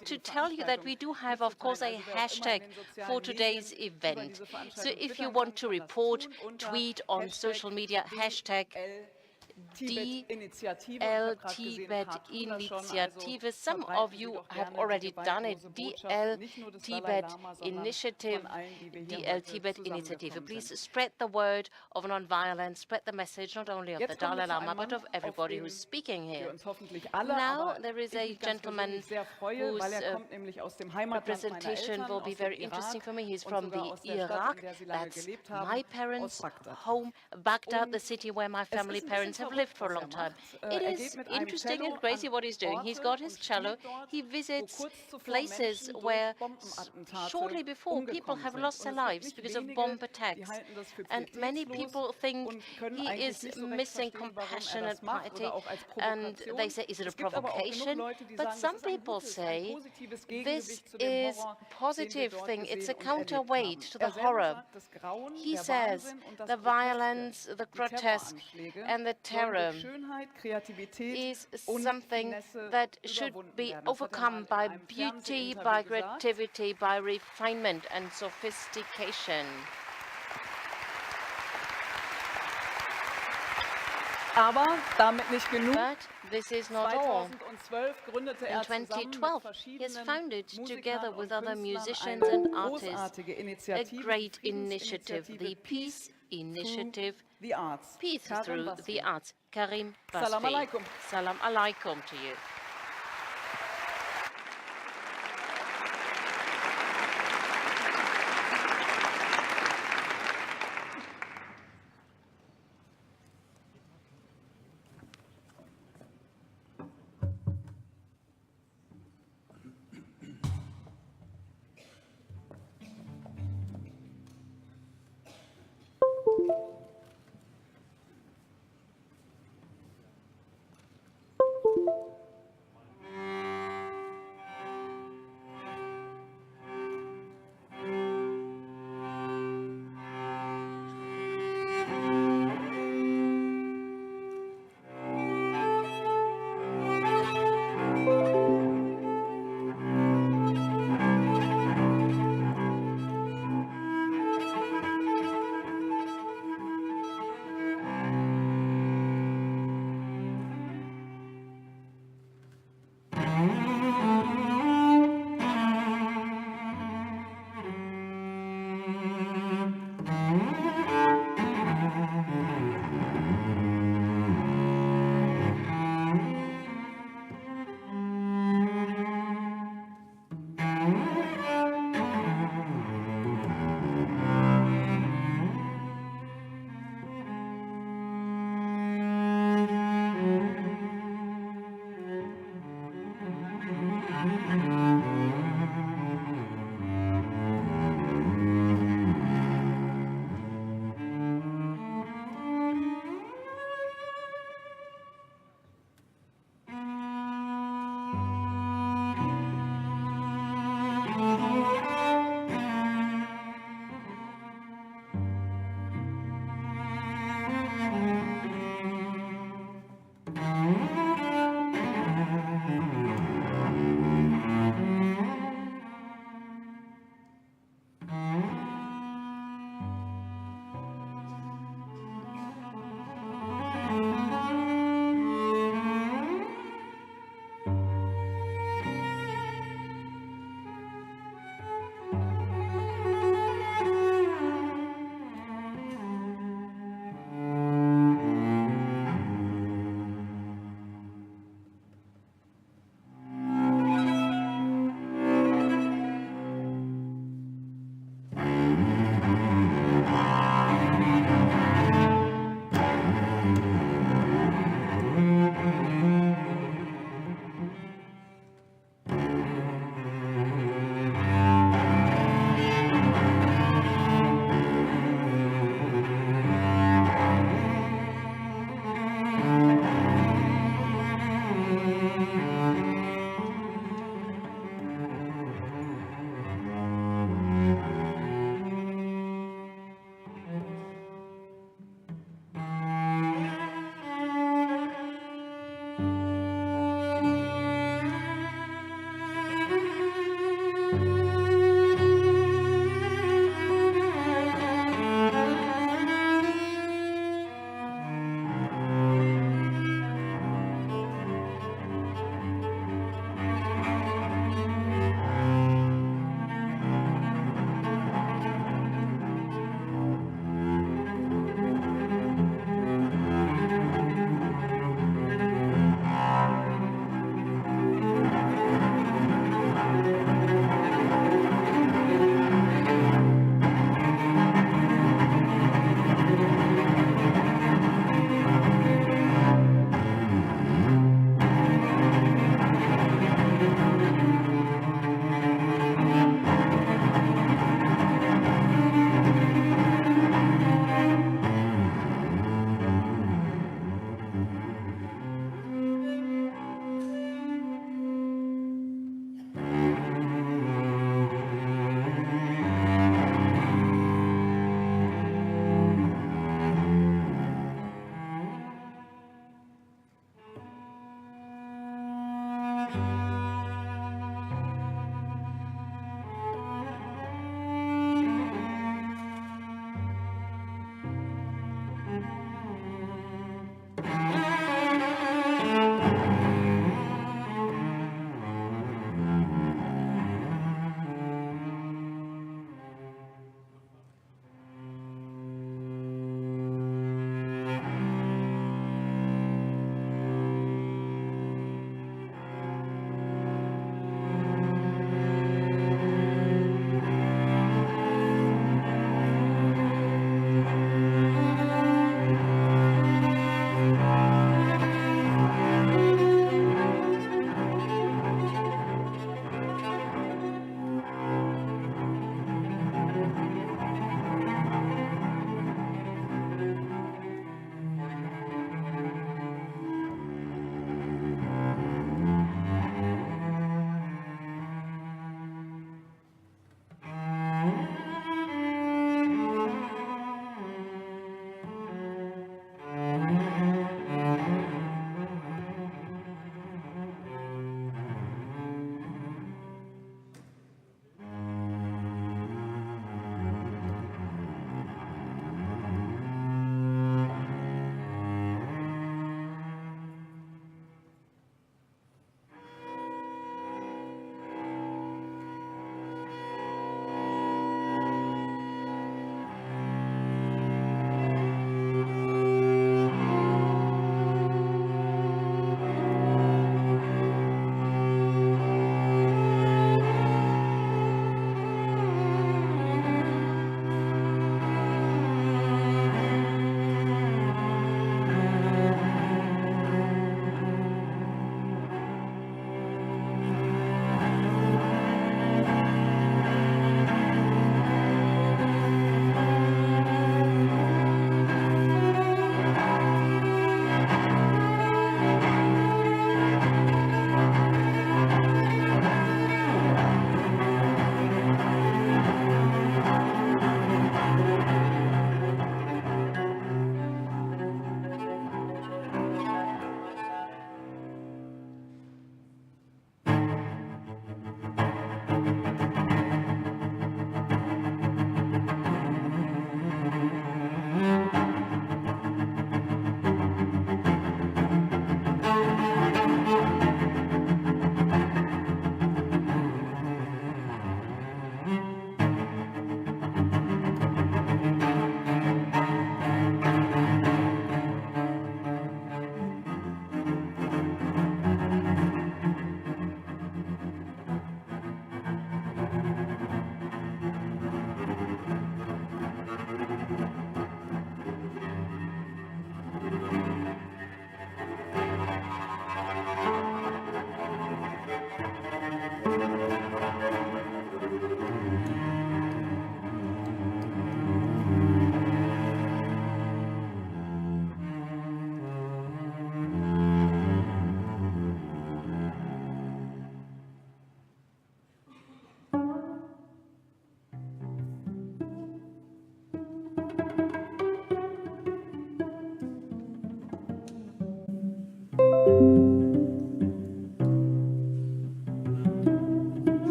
forgot to tell you that we do have, of course, a hashtag for today's event. So if you want to report, tweet on social media, hashtag DL Tibet Initiative. Some of you have already done it. DL Tibet Initiative, DL Tibet Initiative. Please spread the word of non-violence, spread the message not only of the Dalai Lama, but of everybody who's speaking here. Now there is a gentleman whose representation will be very interesting for me. He's from the Iraq. That's my parents' home, Baghdad, the city where my family parents have lived for a long time. It is interesting and crazy what he's doing. He's got his cello. He visits places where shortly before people have lost their lives because of bomb attacks. And many people think he is missing compassion and piety. And they say, is it a provocation? But some people say this is a positive thing. It's a counterweight to the horror. He says the violence, the grotesque, and the terror is something that should be overcome by beauty, by creativity, by refinement and sophistication. But this is not all. In 2012, he has founded, together with other musicians and artists, a great initiative, the Peace Initiative, Peace Through the Arts. Karim Basfi. Salam alaikum to you.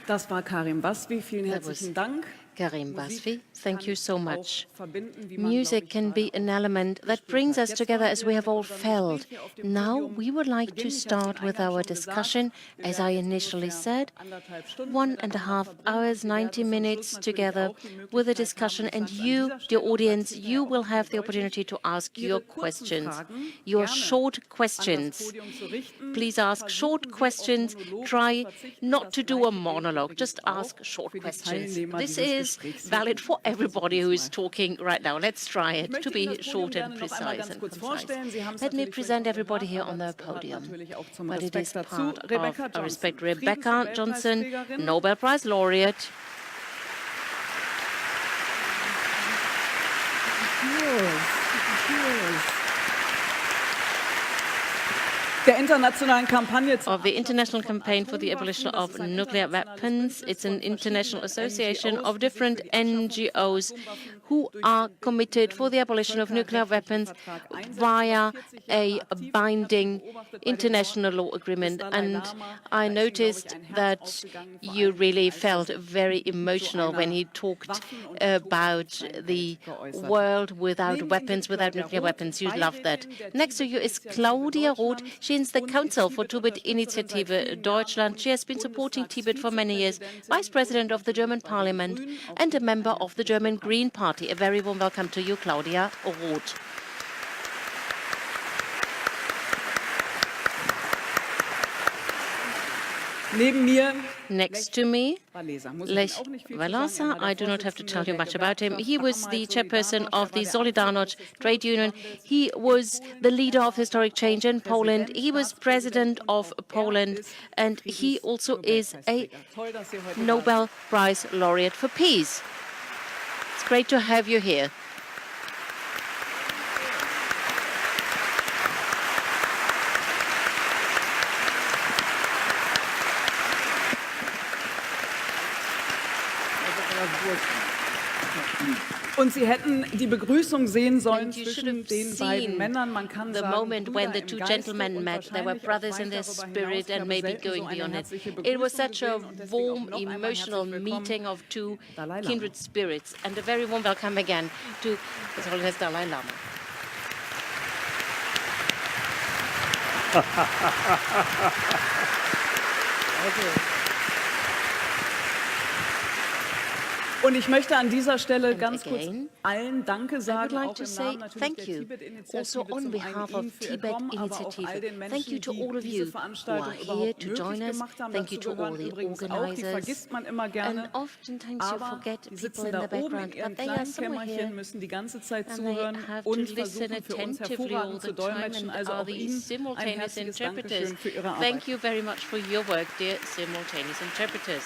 Das war Karim Basvi. Vielen herzlichen Dank. Karim Basvi, thank you so much. Music can be an element that brings us together, as we have all felt. Now we would like to start with our discussion. As I initially said, 1.5 hours, 90 minutes together with a discussion, and you, dear audience, you will have the opportunity to ask your questions, your short questions. Please ask short questions. Try not to do a monologue, just ask short questions. This is valid for everybody who is talking right now. Let's try it to be short and precise and concise. Let me present everybody here on the podium. But it is part of our respect. Rebecca Johnson, Nobel Prize laureate. Der internationalen Kampagne of the International Campaign for the Abolition of Nuclear Weapons. It's an international association of different NGOs who are committed for the abolition of nuclear weapons via a binding international law agreement. And I noticed that you really felt very emotional when he talked about the world without weapons, without nuclear weapons. You love that. Next to you is Claudia Roth. She is the Council for Tibet Initiative Deutschland. She has been supporting Tibet for many years, Vice President of the German Parliament and a member of the German Green Party. A very warm welcome to you, Claudia Roth. Neben mir, next to me, Lech Walesa. I do not have to tell you much about him. He was the chairperson of the Solidarność trade union. He was the leader of historic change in Poland. He was president of Poland, and he also is a Nobel Prize laureate for peace. It's great to have you here. Und Sie hätten die Begrüßung sehen sollen zwischen den beiden Männern. Man kann the sagen, moment when the two gentlemen met, they were brothers in their spirit and maybe going beyond it. It was such a warm, emotional meeting of two kindred spirits. And a very warm welcome again to His Holiness Dalai Lama. Und ich möchte an dieser Stelle ganz kurz allen Danke sagen, auch im Namen natürlich der Tibet-Initiative, also on behalf of Tibet Initiative. Thank you to all of you who are here to join us. Thank you to all the organizers. And oftentimes you forget people in the background, but they are somewhere here müssen die ganze Zeit and they zuhören have to und listen versuchen für uns attentively all hervorragend the zu time dolmetschen. and Also are auch the Ihnen ein simultaneous herzliches interpreters. Dankeschön für Ihre Arbeit. Thank you very much for your work, dear simultaneous interpreters.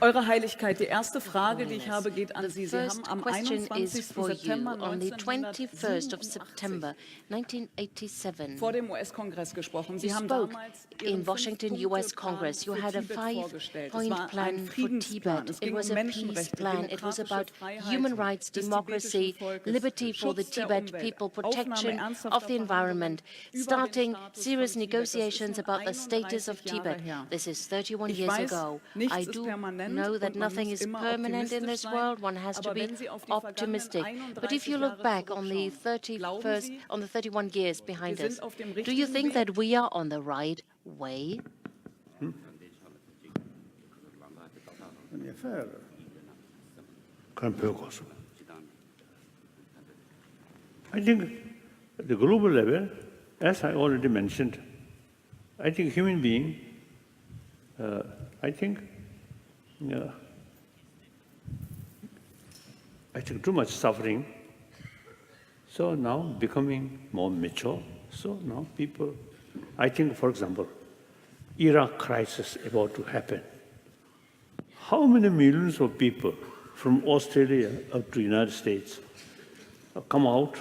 Eure Heiligkeit, die erste Frage, die ich habe, geht an Sie. Sie haben First am question 21. is for you. September On the 21st of 1987 September 1987, vor dem US-Kongress gesprochen. Sie you haben spoke damals in Washington, US Congress. You had a five-point plan for Tibet. It was a peace plan. It was about human rights, democracy, liberty for the Tibet people, protection of the environment, starting serious negotiations about the status of Tibet. This is 31 years ago. I do know that nothing is permanent in this world. One has to be optimistic. But if you look back on the 31 years behind us, do you think that we are on the right way? I think at the global level, as I already mentioned, I think human being, I think too much suffering. So now becoming more mature. So now people, I think, for example, Iraq crisis about to happen. How many millions of people from Australia up to United States come out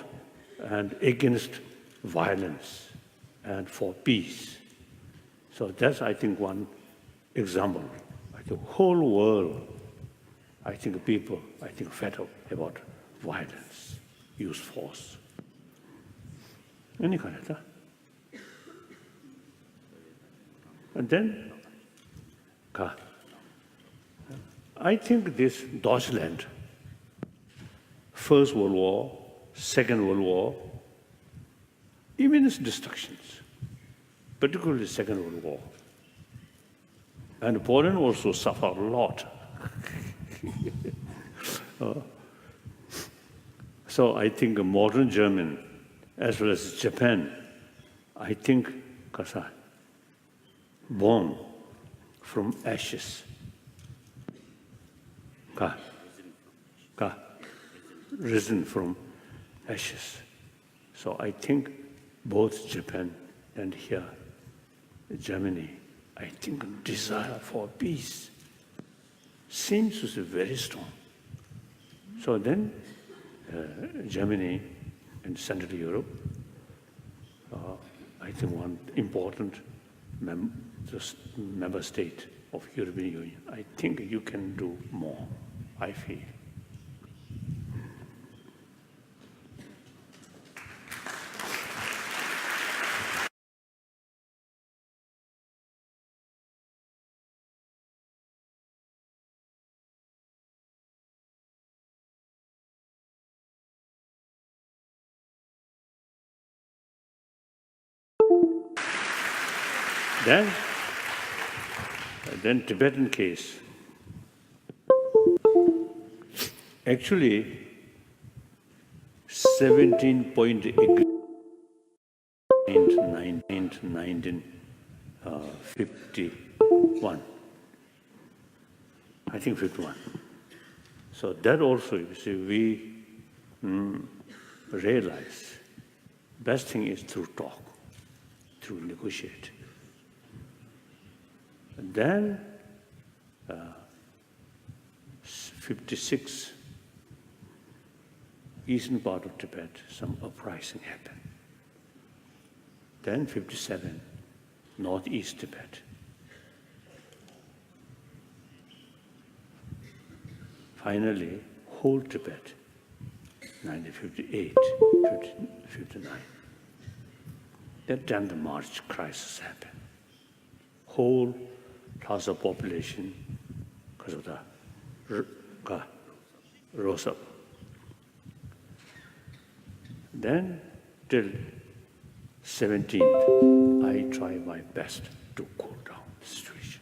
and against violence and for peace? So that's, I think, one example. The whole world, I think people, fed up about violence, use force. Any kind of that. And then, I think this Deutschland, First World War, Second World War, immense destructions, particularly Second World War. And Poland also suffered a lot. So I think modern German, as well as Japan, I think, born from ashes. Risen from ashes. So I think both Japan and here, Germany, I think desire for peace. seems to be very strong. So then Germany and Central Europe, I think one important member state of European Union, I think you can do more, I feel. Then Tibetan case. Actually, 1951. I think 51. So that also, you see, we realize best thing is through talk, through negotiate. And then 56, eastern part of Tibet, some uprising happened. Then 57, northeast Tibet. Finally, whole Tibet, 1958, 59. That time the March crisis happened. Whole Lhasa population, because of the rose up. Then till 17th, I try my best to cool down the situation.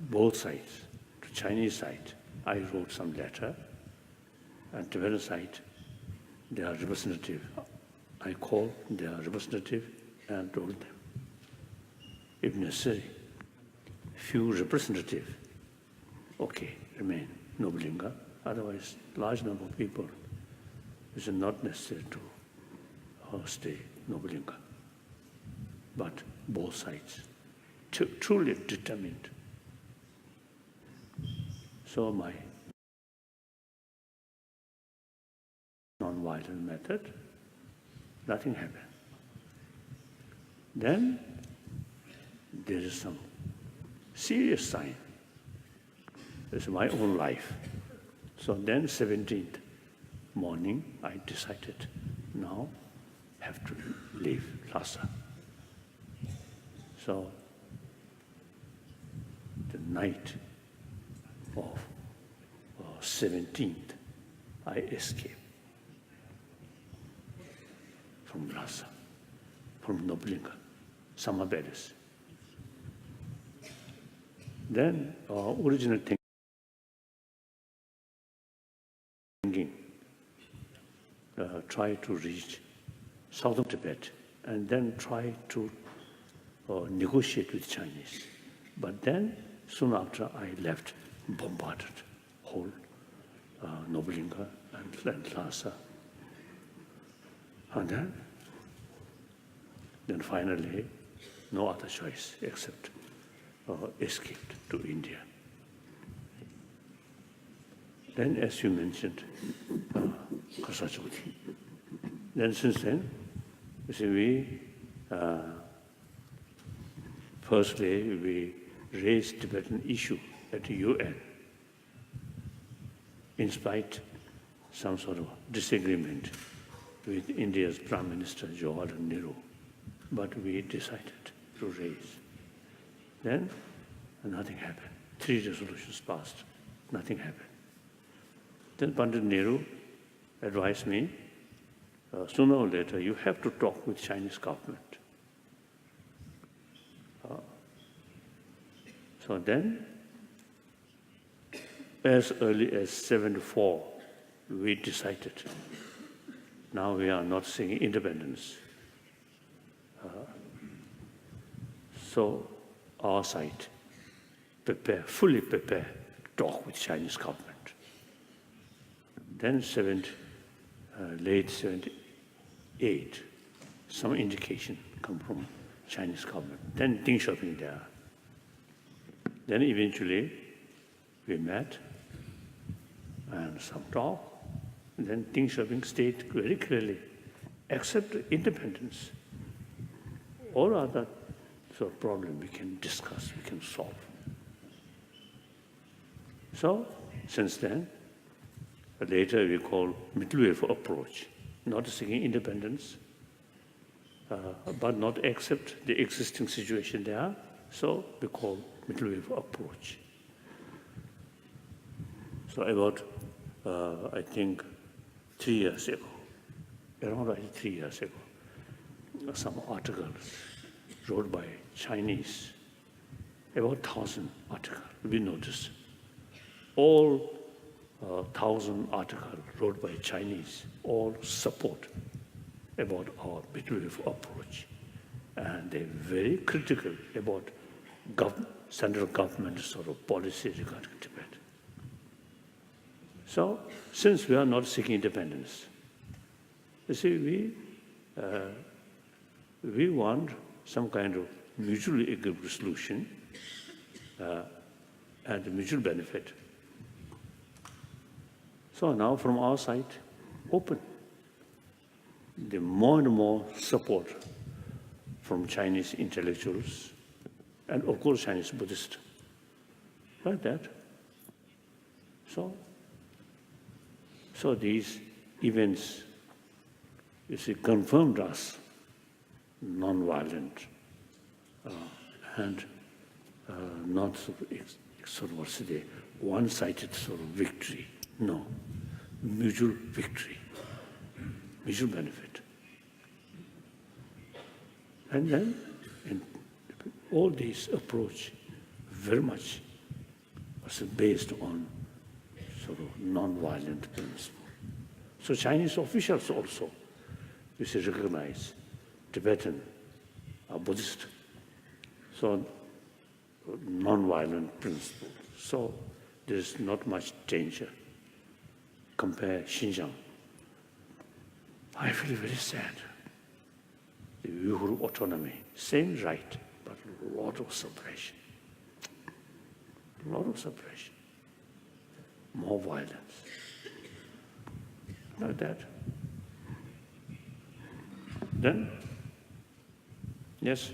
Both sides, the Chinese side, I wrote some letter, and Tibetan side, they are representative. I called their representative and told them, if necessary, few representatives, okay, remain Nobulinga, otherwise large number of people, it is not necessary to stay Nobulinga. But both sides, truly determined. So my non-violent method, nothing happened. Then there is some serious sign. It's my own life. So then 17th morning, I decided now have to leave Lhasa. So the night of 17th, I escaped from Lhasa, from Nobulinga, Samabedes. Then original thinking, try to reach southern Tibet and then try to negotiate with Chinese. But then, soon after I left, bombarded whole Nobulinga and Lhasa. And then finally, no other choice except escaped to India. Then, as you mentioned, Kasachoti. Then since then, you see, we firstly we raised Tibetan issue at the UN, in spite some sort of disagreement with India's Prime Minister Jawaharlal Nehru, but we decided to raise. Then nothing happened. 3 resolutions passed, nothing happened. Then Pandit Nehru advised me, sooner or later you have to talk with Chinese government. So then, as early as 74, we decided, now we are not seeing independence. So our side, fully prepare to talk with Chinese government. Then late 78, some indication come from Chinese government. Then Deng Xiaoping there. Then eventually we met and some talk, and then things have been stated very clearly. Except independence, all other sort of problems we can discuss, we can solve. So, since then, later we call middle way approach, not seeking independence, but not accept the existing situation there, so we call middle way approach. So about, I think, 3 years ago, around 3 years ago, some articles wrote by Chinese, about 1,000 articles, we noticed. All 1,000 articles wrote by Chinese, all support about our middle way approach. And they're very critical about central government sort of policy regarding Tibet. So, since we are not seeking independence, you see, we want some kind of mutually agreeable solution and mutual benefit. So now from our side, open. The more and more support from Chinese intellectuals and of course Chinese Buddhists, like that. So these events, you see, confirmed us non-violent and not sort of what's the one-sided sort of victory. No, mutual victory, mutual benefit. And then, in all these approach very much was based on sort of non-violent principle. So Chinese officials also, you see, recognize Tibetan Buddhist, so non-violent principle. So there is not much danger. Compare Xinjiang. I feel very sad. The Uyghur autonomy, same right, but a lot of suppression. A lot of suppression. More violence. Like that. Then, yes.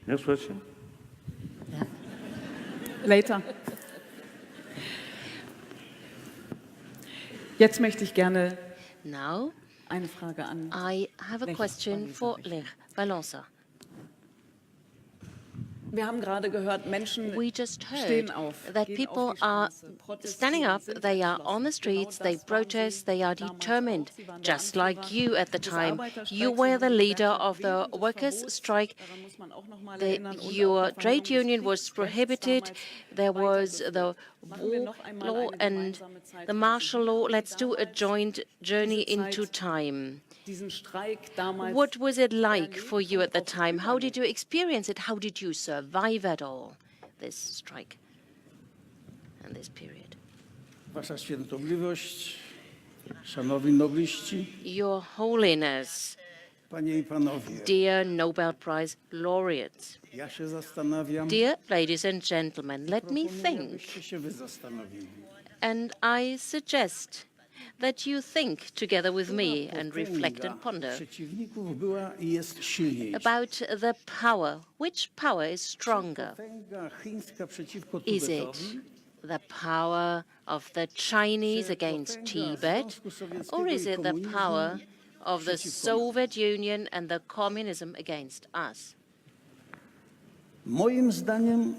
Next question. Later. Jetzt möchte ich gerne Now, eine Frage an I have a Lech, question Walesa for richten. Lech, Walesa. Wir haben gerade gehört, Menschen We just stehen heard auf, that gehen people auf die are Straße, standing up, protestieren, sind they are entschlossen. on the streets, they Genau das protest, waren they are Sie damals determined, auch. Sie waren der just like Anführer you at the des time. Arbeiterstreiks. You Sie were haben the die leader Gewerkschaft of the während des workers' Verbots, strike. daran muss man auch noch mal erinnern, und auch Your der trade Verhängung union des was Kriegsrechts prohibited, damals there was the weitergeführt. Machen wir war noch einmal law eine and gemeinsame Zeitreise. the martial law. Wie haben Let's Sie do a damals joint journey diese into Zeit, time. diesen Streik damals What was it like erlebt for you und at the auch time? How did überlebt? you experience it? How did you survive at all, this strike and this period? Wasza Świętobliwość, Szanowni Nobliści, Your Holiness, Panie i Panowie, dear Nobel Prize laureates, ja się zastanawiam, dear ladies and gentlemen, let me proponuję, think, abyście się wy zastanowili. and I suggest that you think together with me Która and reflect potęga and ponder przeciwników była i jest silniejsza. about the power. Which power is stronger? Potęga chińska przeciwko Is it Tybetowi, the power of the Chinese czy against potęga Tibet, Związku Sowieckiego or i is it the komunizmu power of the przeciwko Soviet Union and the communism against us? Moim zdaniem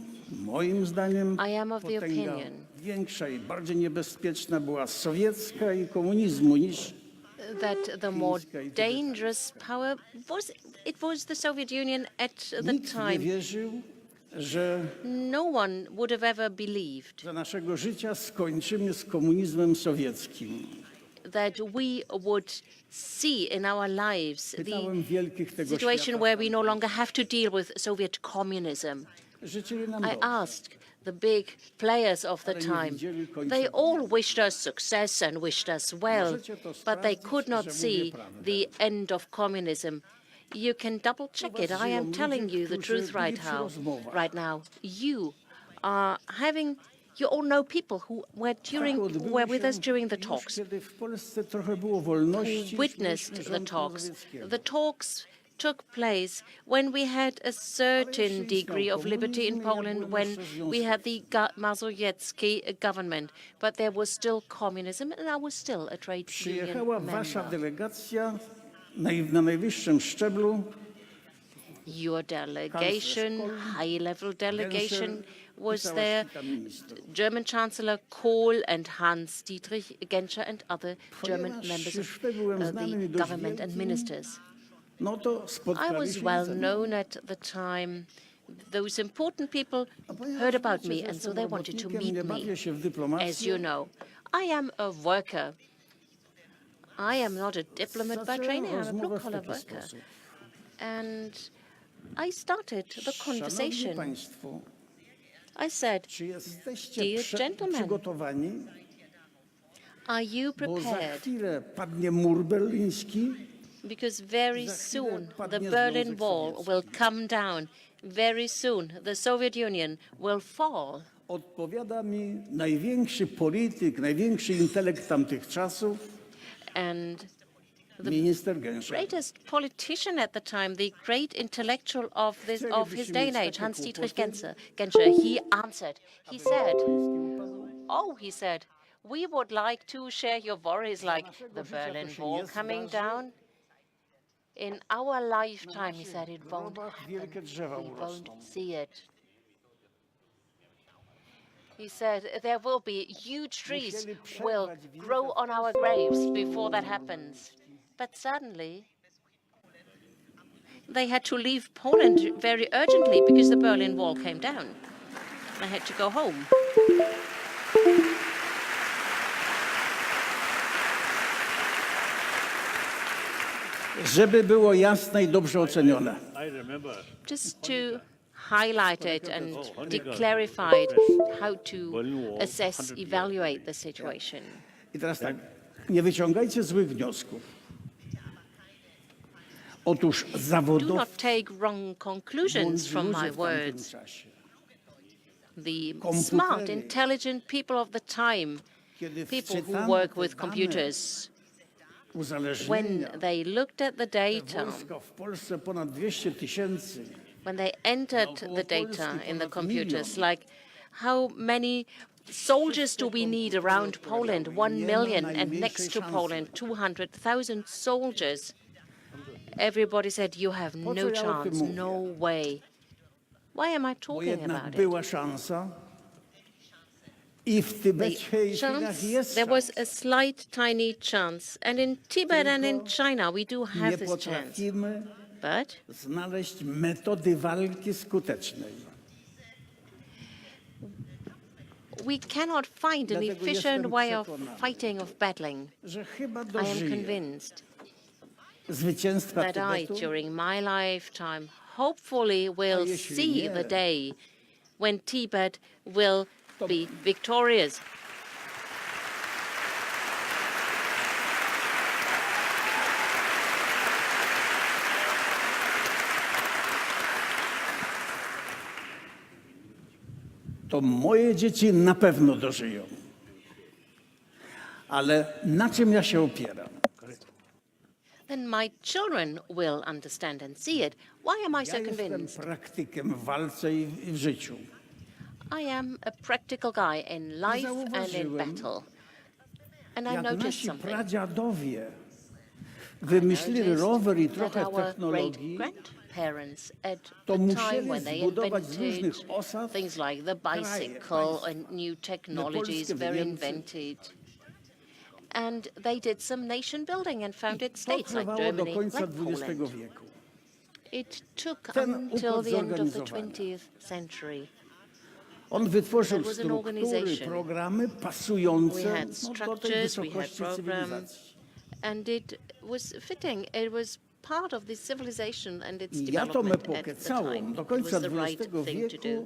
I am of the potęga opinion większa i bardziej niebezpieczna była sowiecka i komunizmu niż that the more dangerous power was the Soviet Union at the nikt nie time. wierzył, że No one would have ever believed za naszego życia skończymy z komunizmem sowieckim. that we would see in our lives the Pytałem wielkich tego situation świata. where we no longer have to deal with Soviet communism. Życzyli nam I dobrze. asked the big players of the Ale nie time. widzieli końca They all komunizmu. wished us success and wished us well, Możecie to but they sprawdzić, could not że see mówię prawdę. the end of communism. You can double-check it. I am telling you the truth right now. You are having, you all know people who were with us during the talks, who witnessed the talks. The talks took place when we had a certain degree of liberty in Poland, when we had the Mazowiecki government, but there was still communism, and I was still a trade union member. Na najwyższym szczeblu. Your delegation, high-level delegation, was there. German Chancellor Kohl and Hans-Dietrich Genscher and other German members of the government and ministers. I was well known at the time. Those important people heard about me, and so they wanted to meet me. As you know, I am a worker. I am not a diplomat by training, I'm a blue-collar worker. And I started the conversation. I said, dear gentlemen, are you prepared? Because very soon the Berlin Wall will come down. Very soon the Soviet Union will fall. Odpowiada mi największy polityk, największy intelekt tamtych czasów. And the greatest politician at the time, the great intellectual of his day and age, Hans-Dietrich Genscher, he answered. He said, he said, we would like to share your worries like the Berlin Wall coming down. In our lifetime, he said, it won't happen. We won't see it. He said there will be huge trees will grow on our graves before that happens. But suddenly, they had to leave Poland very urgently because the Berlin Wall came down. They had to go home. Żeby było jasne I dobrze ocenione. Just to highlight it and clarify it, how to assess, evaluate the situation. I teraz tak, nie wyciągajcie złych wniosków. Otóż do not take wrong conclusions from my words. The smart, intelligent people of the time, people who work with computers, when they looked at the data, when they entered the data in the computers, like how many soldiers do we need around Poland? 1 million, and next to Poland, 200,000 soldiers. Everybody said, you have no chance, no way. Why am I talking about it? There was a slight, tiny chance. And in Tibet and in China, we do have this chance. But we cannot find an efficient way of fighting, of battling. I am convinced that I, during my lifetime, hopefully will see the day when Tibet will be victorious. To moje dzieci na pewno dożyją. Ale na czym ja się opieram? Then my children will understand and see it. Why am I so convinced? Jestem praktykiem w walce I w życiu. I am a practical guy in life and in battle. And I noticed something. Pradziadowie wymyślili rower I trochę technologii, grandparents at the time when they invented things like the bicycle and new technologies were invented. And they did some nation building and founded states like Germany, like Poland. It took until the end of the 20th century. On wytworzył struktury, programy pasujące do tej wysokości cywilizacji. And it was fitting. It was part of the civilization and its development at the time. It was the right thing to do.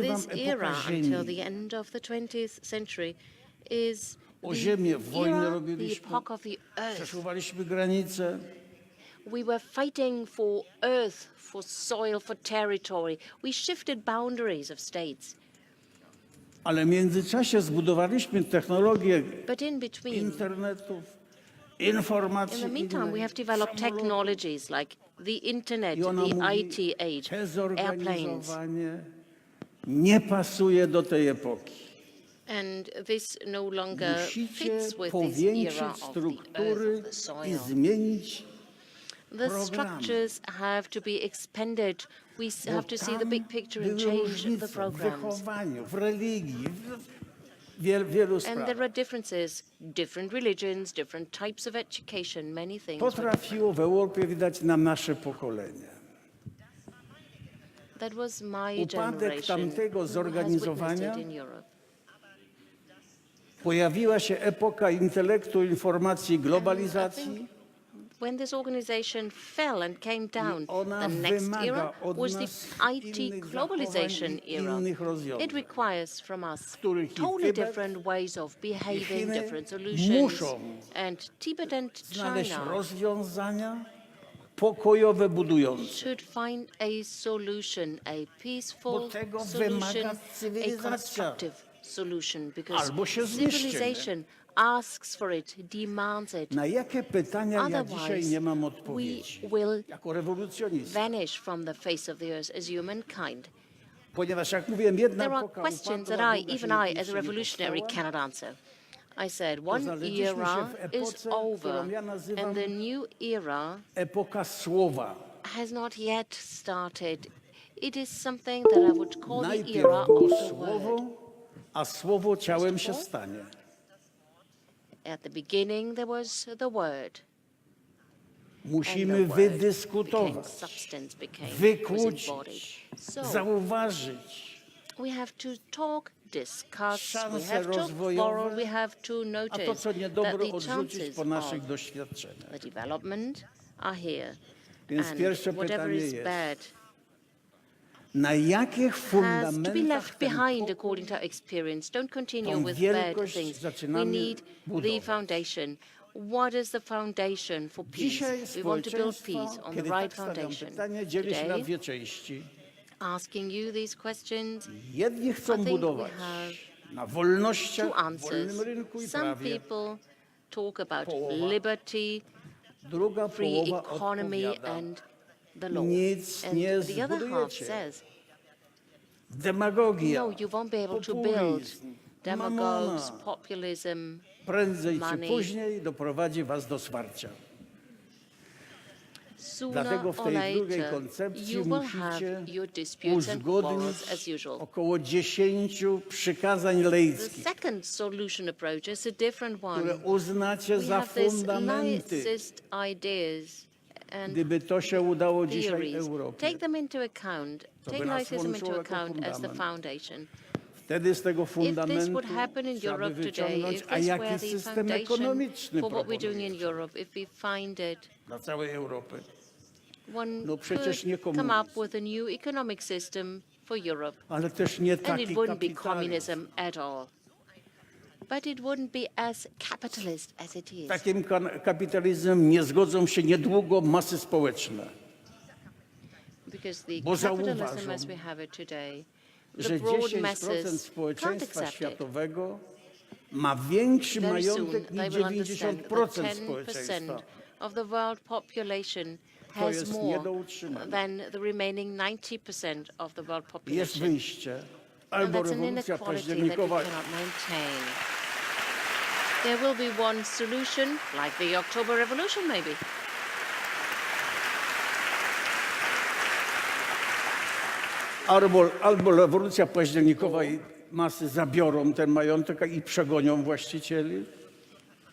This era until the end of the 20th century is the epoch of the earth. Przesuwaliśmy granice. We were fighting for earth, for soil, for territory. We shifted boundaries of states. Ale w międzyczasie zbudowaliśmy technologię But in between, internetów, in informacji the meantime, we innej, have developed samolotów. technologies like the internet, I ona the mówi, IT age, te airplanes. zorganizowanie nie pasuje do tej epoki. And this no longer Musicie fits with this era powiększyć of the struktury earth, of the i soil. zmienić The programy. structures have to be expanded. We Bo have to see the tam big picture and były change różnice the w programs. wychowaniu, w religii, w wielu And sprawach. there are differences, different religions, different types of education, many things. To were different. trafiło w Europie widać na nasze pokolenie. That was my Upadek generation tamtego who has zorganizowania witnessed it in Europe. Pojawiła się epoka intelektu, informacji, globalizacji. When this organization fell and came down, ona the next wymaga era od was the nas IT innych globalization zachowań i era. innych rozwiązań, It requires from us których i totally Tybet, different ways of behaving, Chiny different solutions. muszą And Tibet and znaleźć China rozwiązania pokojowe, budujące. should find a solution, a peaceful Bo tego solution, wymaga a cywilizacja. constructive solution, because Albo się zniszczymy. civilization asks for it, demands it. Na jakie pytania ja dzisiaj Otherwise, nie mam we odpowiedzi will jako rewolucjonista. vanish from the face of the earth as humankind. Ponieważ jak mówiłem, jedna There are epoka questions upadła, that druga się even I, jeszcze as a nie revolutionary, powstała. cannot answer. I said, one znaleźliśmy się era w is epoce, over, którą ja nazywam and the new era Epoka słowa. has not yet started. It is something that I would call the Najpierw era było of the słowo, word. a słowo ciałem się stanie. At the beginning, there was the word. And Musimy the word became wydyskutować, substance, was embodied. wykłócić, So zauważyć. we have to talk, discuss, we Szanse have to rozwojowe, borrow, we have to A notice to, co that niedobre, the odrzucić chances po naszych of doświadczeniach. the development are here. Więc And pierwsze whatever pytanie is jest, bad na jakich has to be fundamentach left ten behind pokój according to our experience. Don't continue tą with bad wielkość things. We zaczynamy need the budować? foundation. What is the foundation for peace? Dzisiaj We want to build społeczeństwo, peace on the kiedy right tak stawiam foundation. pytanie, dzieli się na Today, dwie części. asking you these questions, Jedni chcą I think we budować have na wolnościach, two answers. wolnym rynku i Some prawie. people talk about Połowa. liberty, Druga free połowa economy, odpowiada. and the law. Nic And nie the other half zbudujecie. says, Demagogia, no, you won't be able to build. populizm, Demagogues, mamona. populism. Prędzej czy money. później doprowadzi was do zwarcia. Sooner Dlatego w or tej drugiej later, koncepcji you will have musicie your disputes and quarrels as uzgodnić usual. około 10 przykazań The laickich, second solution approach is a different one. które uznacie We za have these fundamenty. laicist ideas and Gdyby to się udało dzisiaj theories. Europie, Take them into account. To Take by nas laicism into włączyło jako account as the fundament. foundation. wtedy z tego If this fundamentu would happen in trzeba by Europe today, wyciągnąć, if a this jaki were the system foundation ekonomiczny for what we're doing in proponujecie Europe, if we find it, dla całej Europy. one No przecież nie could come up komunizm. with a new economic system for Europe. Ale też nie And taki it wouldn't be kapitalizm. communism at all. But it wouldn't be as capitalist as it is. Takim kapitalizmem nie zgodzą się niedługo masy społeczne, Because the Bo capitalism as zauważą, we have it today, the że broad 10% masses can't społeczeństwa accept it. światowego ma większy Very soon majątek they niż will understand that 90% społeczeństwa. 10% of the world population To has jest nie do more utrzymania. than the remaining 90% of the world Jest population. wyjście. And Albo that's an rewolucja inequality that we październikowa, cannot maintain. There will be one solution, like the October Revolution maybe. albo rewolucja październikowa i masy zabiorą ten majątek i przegonią właścicieli.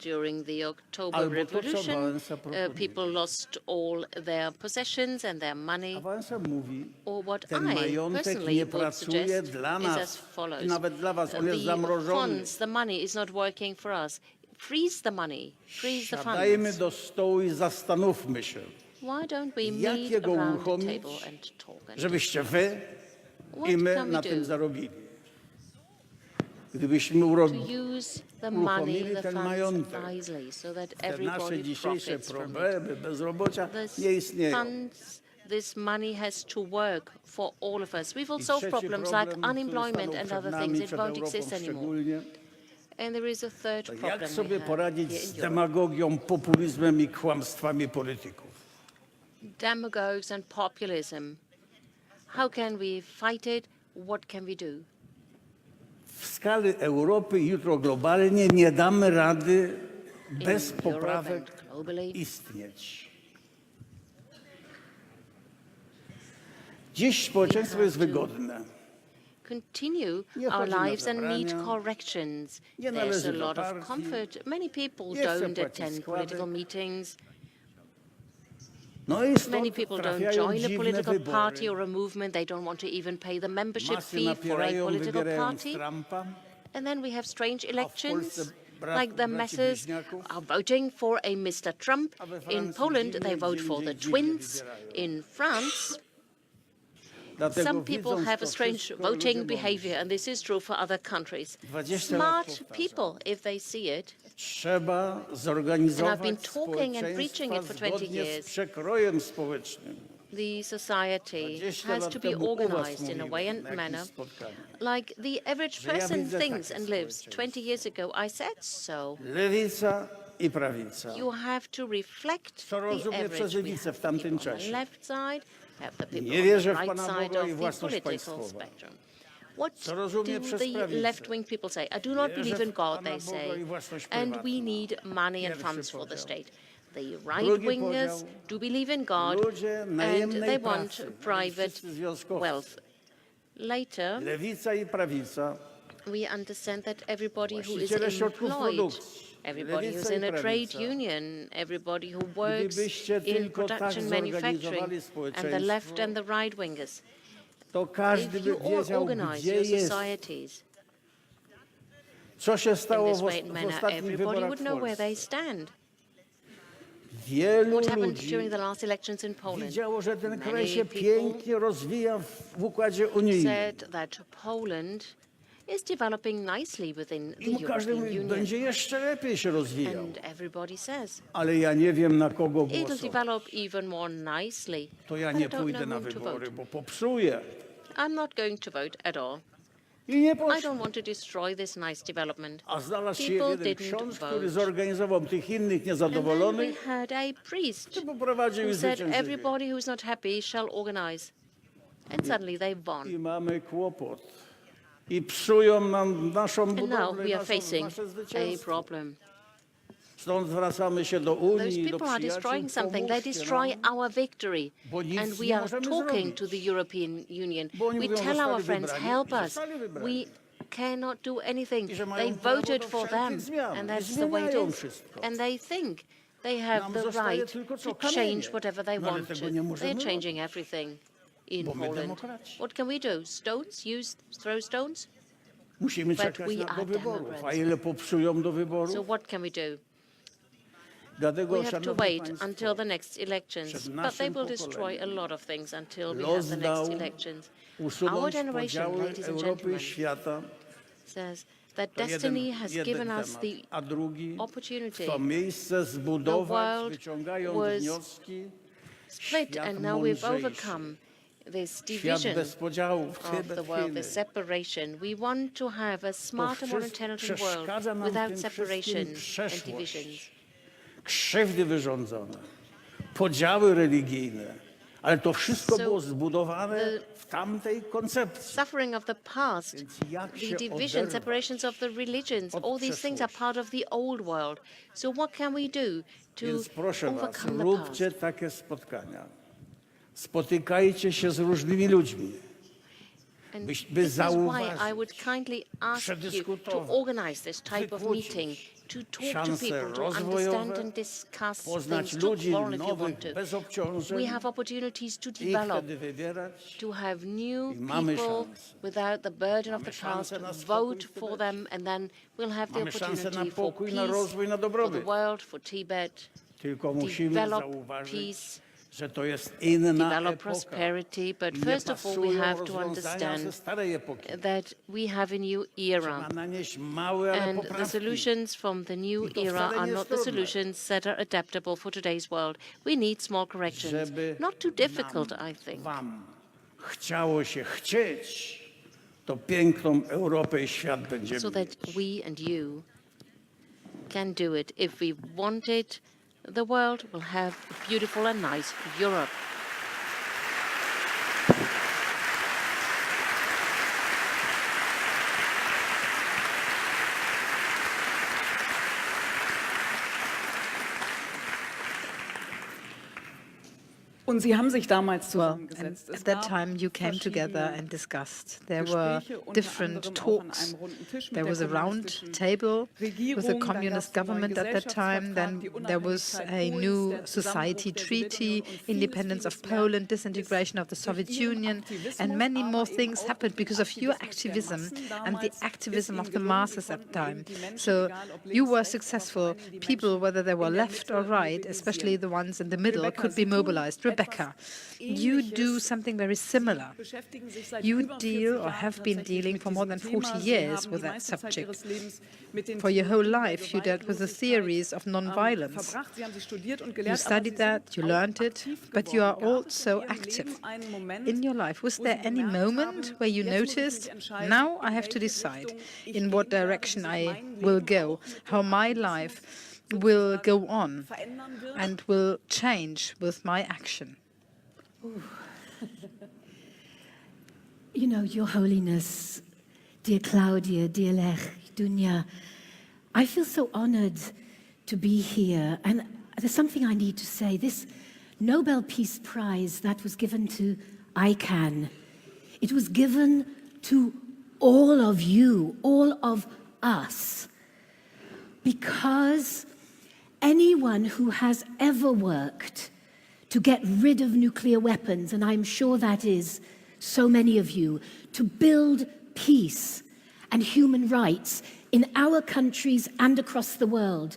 During the October Albo to, co Revolution, Walesa proponuje. people lost all their possessions and their money. A Walesa mówi, Or what ten I majątek personally nie would pracuje suggest dla is as nas follows. i nawet dla was, on jest The zamrożony. funds, the money is not working for us. Freeze the money, freeze the Siadajmy funds. do stołu i zastanówmy się, Why don't we jak meet jego around the uruchomić, table and talk? And żebyście wy what i my can na we tym do zarobili. gdybyśmy to use the money, uruchomili the ten funds majątek, wisely, so that te nasze everybody dzisiejsze profits from it. problemy bezrobocia This nie istnieją. funds, this money has to work for all of us. We will I solve trzeci problems like problem, który unemployment stanął and przed other nami, things. It przed won't Europą exist anymore. szczególnie, And there is a third to jak problem sobie we have poradzić here in z Europe. demagogią, populizmem i kłamstwami polityków. Demagogues and populism. How can we fight it? What can we do? W skali Europy i jutro globalnie nie damy rady bez In Europe poprawek and globally. istnieć. Dziś społeczeństwo jest wygodne. Continue Nie our chodzi na lives and need zebrania, corrections. nie There's należy a do lot of partii, comfort. Many people nie chce don't płacić attend składek. political meetings. No i Many stąd people don't trafiają join a dziwne political party wybory. or a movement. They don't want to even pay the membership Masy fee for a napierają, political wybierając party. Trumpa, And then we have strange Polsce elections, brak like the braci masses bliźniaków, are voting for a Mr. Trump. a we In Francji Poland, dziwnie, they vote gdzie for the indziej dziwnie twins. wybierają. In France, Dlatego some people widząc have to a strange wszystko, voting ludzie behavior, and this is true for other countries. 20 lat Smart powtarzam. people, if they see it, trzeba And I've zorganizować been talking and preaching it społeczeństwa for 20 zgodnie z years. przekrojem społecznym. the society 20 has lat to be temu u was organized in a way mówiłem and na jakimś manner spotkaniu. like the average ja person widzę thinks takie and lives. społeczeństwo. 20 years ago, I said so. Lewica i prawica. You have to reflect Co the rozumie przez average. We lewicę have w the tamtym people on the czasie? left side, have the people Nie on wierzę the w right Pana side Boga of i the własność political państwową. spectrum. What Co rozumie do przez the prawicę? left-wing people say? I do not Wierzę believe in w God, Pana they Boga say, i własność and we prywatną. need money and Pierwszy funds for the podział. state. The Drugi right-wingers podział. do believe in God, Ludzie and najemnej they want pracy, private wszyscy związkowcy. wealth. Later, Lewica i prawica, we understand that everybody who is właściciele środków employed, produkcji, everybody who's lewica i in a trade prawica. union, everybody who works Gdybyście in tylko tak production zorganizowali manufacturing, and the left społeczeństwo, and the right-wingers. to każdy If you by all wiedział, organize gdzie your jest. societies Co się in stało this w way and w manner, ostatnich everybody wyborach would w know where they Polsce? stand. Wielu What happened ludzi during the last elections in Poland? widziało, że ten kraj Many się people pięknie rozwija w układzie unijnym. said that Poland is developing nicely within the I każdy European mówi, Union. będzie jeszcze lepiej się rozwijał. And everybody says Ale ja nie wiem, na kogo it'll głosować. develop even more nicely. To ja but I nie don't pójdę know na whom to wybory, vote. bo popsuję. I'm not going to vote at all. I nie I poszło. don't want to destroy this nice development. A znalazł się People jeden didn't ksiądz, który vote. zorganizował tych innych And then we niezadowolonych had a priest i poprowadził who ich said zwyciężywie. everybody who's not happy shall organize. And suddenly they won. I mamy kłopot. I psują nam naszą And now budowlę, we are nasze facing a zwycięstwo. problem. Stąd zwracamy się do Those Unii, do people are przyjaciół, destroying something. They pomóżcie destroy nam, our victory. bo nic And we nie are możemy talking to zrobić. the European Union. Bo oni We mówią, tell zostali our friends, wybrani help i us. zostali wybrani. We cannot do anything. I że They mają prawo voted do for wszelkich them. zmian. And I that's the way it zmieniają is. wszystko. And they think they have Nam the zostaje right tylko co to kamienie. change whatever they No ale want to. tego nie możemy They're robić. changing everything in Bo my Poland. demokraci. What can we do? Stones? Throw stones? Musimy But czekać we do are wyborów. democrats. A ile popsują do So wyborów? what can we do? Dlatego, We have to szanowni wait państwo, until the next elections, przed but they naszym will destroy a pokoleniem lot of things until we los have the dał next elections. Our usunąć generation, podziały ladies and Europy i gentlemen, świata. says that To destiny has jeden given us temat. the A drugi, opportunity. w to miejsce zbudować, world wyciągając was wnioski, split, świat and now we've mądrzejszy. overcome this świat division bez podziałów, of the world, this separation. We want to have a smarter, more intelligent world przeszkadza nam without tym separation wszystkim and przeszłość, divisions. krzywdy wyrządzone, podziały religijne, ale to wszystko So było zbudowane w tamtej koncepcji. Suffering of the past, Więc jak the się division, oderwać separations of the religions, od all these things are przeszłości? part of the old world. So what can we do to Więc proszę was, overcome the past? róbcie takie spotkania. Spotykajcie się z różnymi ludźmi. And by this is why I zauważyć, would kindly ask you to przedyskutować, organize this type of wykłócić meeting, to talk to szanse people, to rozwojowe, understand and discuss poznać things, to ludzi quarrel if you nowych, want to. bez obciążeń We have opportunities to i ich develop, wtedy wybierać. to have new I mamy people szansę. without the burden of Mamy the past, szansę na spokój vote w for Tybecie. them, and then we'll have the Mamy szansę na opportunity for pokój, na peace, rozwój, na for the dobrobyt. world, for Tibet, Tylko musimy develop zauważyć, peace, develop prosperity, but first of all we have to understand that we have a new era, and the solutions from the new era are not the solutions that are adaptable for today's world. We need small corrections, not too difficult, I think. So that we and you can do it. If we want it, the world will have a beautiful and nice Europe. Und Sie haben sich damals zusammengesetzt. At that time you came together and discussed. There were different talks. There was a round table with a communist government at that time. Then there was a new society treaty, independence of Poland, disintegration of the Soviet Union, and many more things happened because of your activism and the activism of the masses at the time. So you were successful. People, whether they were left or right, especially the ones in the middle, could be mobilized. Rebecca, you do something very similar. You deal or have been dealing for more than 40 years with that subject. For your whole life, you dealt with the theories of non-violence. You studied that, you learned it, but you are also active. In your life, was there any moment where you noticed, now I have to decide in what direction I will go, how my life will go on and will change with my action? You know, Your Holiness, dear Claudia, dear Lech, Dunya, I feel so honored to be here. And there's something I need to say. This Nobel Peace Prize that was given to ICAN, it was given to all of you, all of us, because anyone who has ever worked to get rid of nuclear weapons, and I'm sure that is so many of you, to build peace and human rights in our countries and across the world,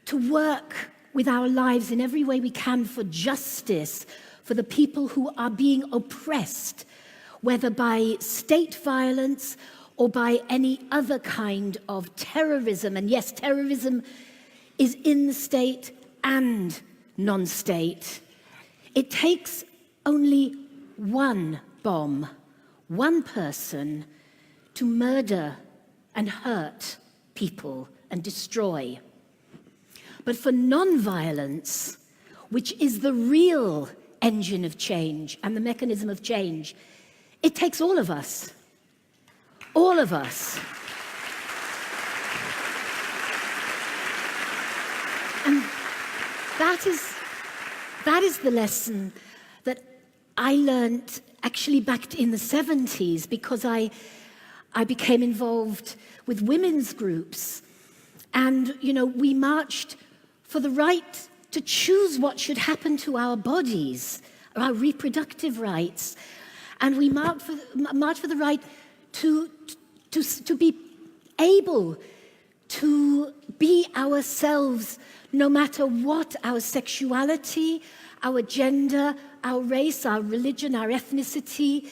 to work with our lives in every way we can for justice, for the people who are being oppressed, whether by state violence or by any other kind of terrorism. And yes, terrorism is in the state and non-state. It takes only one bomb, one person, to murder and hurt people and destroy. But for non-violence, which is the real engine of change and the mechanism of change, it takes all of us. All of us. And that is the lesson that I learned actually back in the 70s, because I became involved with women's groups. And, you know, we marched for the right to choose what should happen to our bodies, our reproductive rights. And we marched for the right to be able to be ourselves, no matter what our sexuality, our gender, our race, our religion, our ethnicity.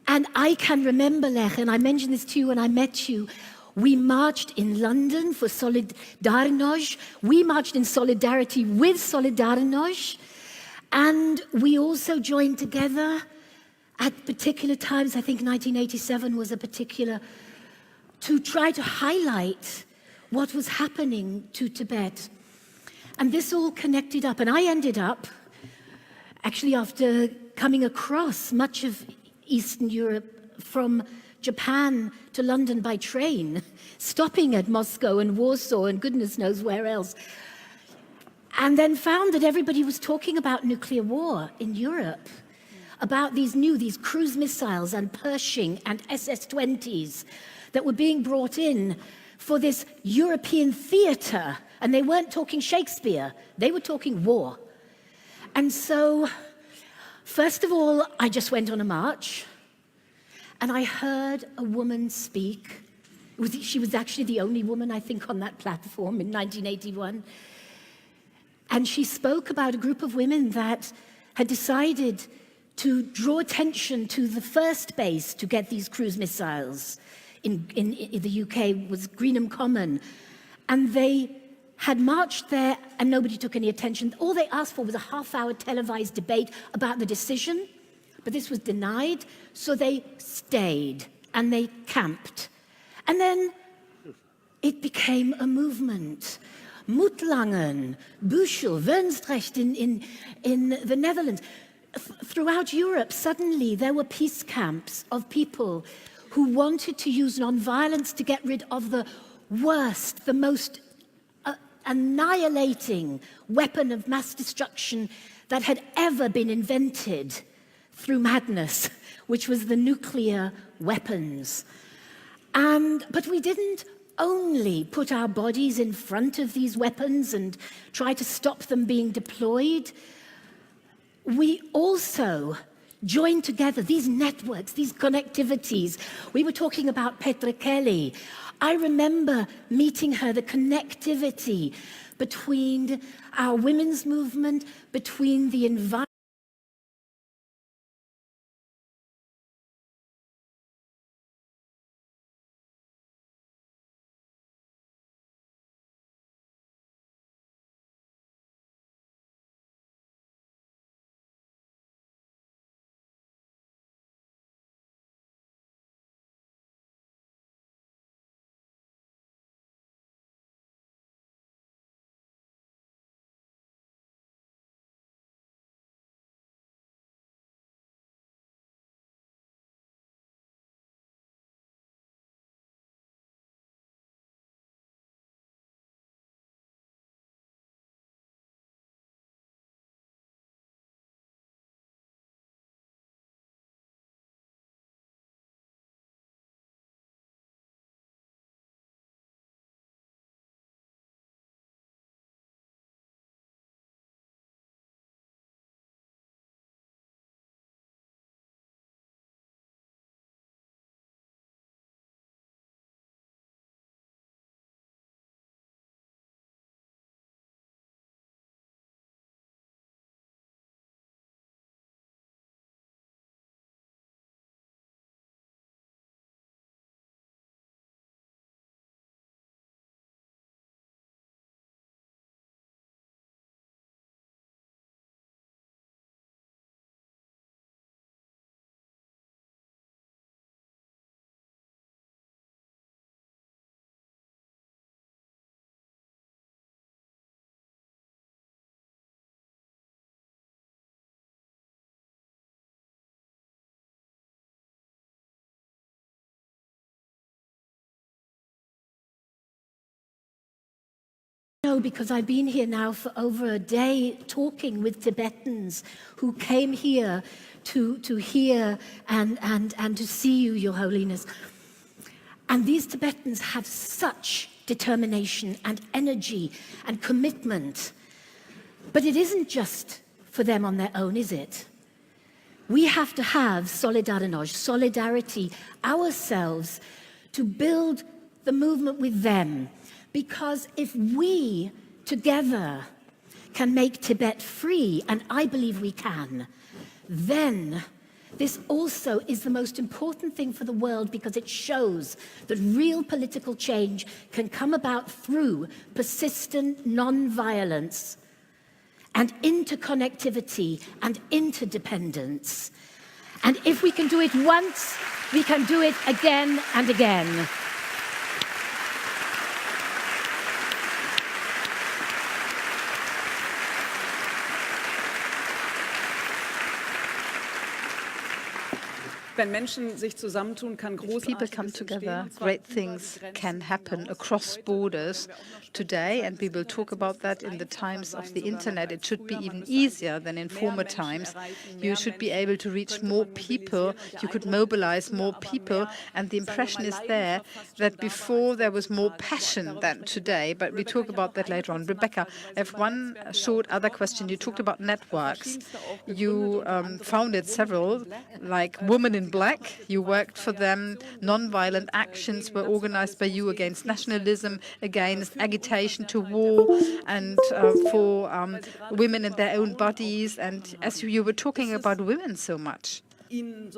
And I can remember, Lech, and I mentioned this to you when I met you, we marched in London for Solidarność. We marched in solidarity with Solidarność. And we also joined together at particular times. I think 1987 was a particular, to try to highlight what was happening to Tibet. And this all connected up. And I ended up, actually after coming across much of Eastern Europe from Japan to London by train, stopping at Moscow and Warsaw and goodness knows where else, and then found that everybody was talking about nuclear war in Europe, about these cruise missiles and Pershing and SS-20s that were being brought in for this European theater. And they weren't talking Shakespeare, they were talking war. And so, first of all, I just went on a march, and I heard a woman speak. She was actually the only woman, I think, on that platform in 1981. And she spoke about a group of women that had decided to draw attention to the first base to get these cruise missiles in the UK was Greenham Common. And they had marched there and nobody took any attention. All they asked for was a half-hour televised debate about the decision, but this was denied, so they stayed and they camped. And then it became a movement. Mutlangen, Büchel, Wernstrecht in the Netherlands. Throughout Europe, suddenly there were peace camps of people who wanted to use non-violence to get rid of the worst, the most annihilating weapon of mass destruction that had ever been invented through madness, which was the nuclear weapons. But we didn't only put our bodies in front of these weapons and try to stop them being deployed. We also joined together these networks, these connectivities. We were talking about Petra Kelly. I remember meeting her, the connectivity between our women's movement, between the environment. Because I've been here now for over a day talking with Tibetans who came here to hear and to see you, Your Holiness. And these Tibetans have such determination and energy and commitment. But it isn't just for them on their own, is it? We have to have solidarity ourselves to build the movement with them. Because if we together can make Tibet free, and I believe we can, then this also is the most important thing for the world, because it shows that real political change can come about through persistent non-violence and interconnectivity and interdependence. And if we can do it once, we can do it again and again. If people come together, great things can happen across borders today, and we will talk about that in the times of the internet. It should be even easier than in former times. You should be able to reach more people, you could mobilize more people, and the impression is there that before there was more passion than today, but we talk about that later on. Rebecca, I have one short other question. You talked about networks. You founded several, like Women in in Black. You worked for them. Non-violent actions were organized by you against nationalism, against agitation to war, and for women in their own bodies. And as you were talking about women so much, is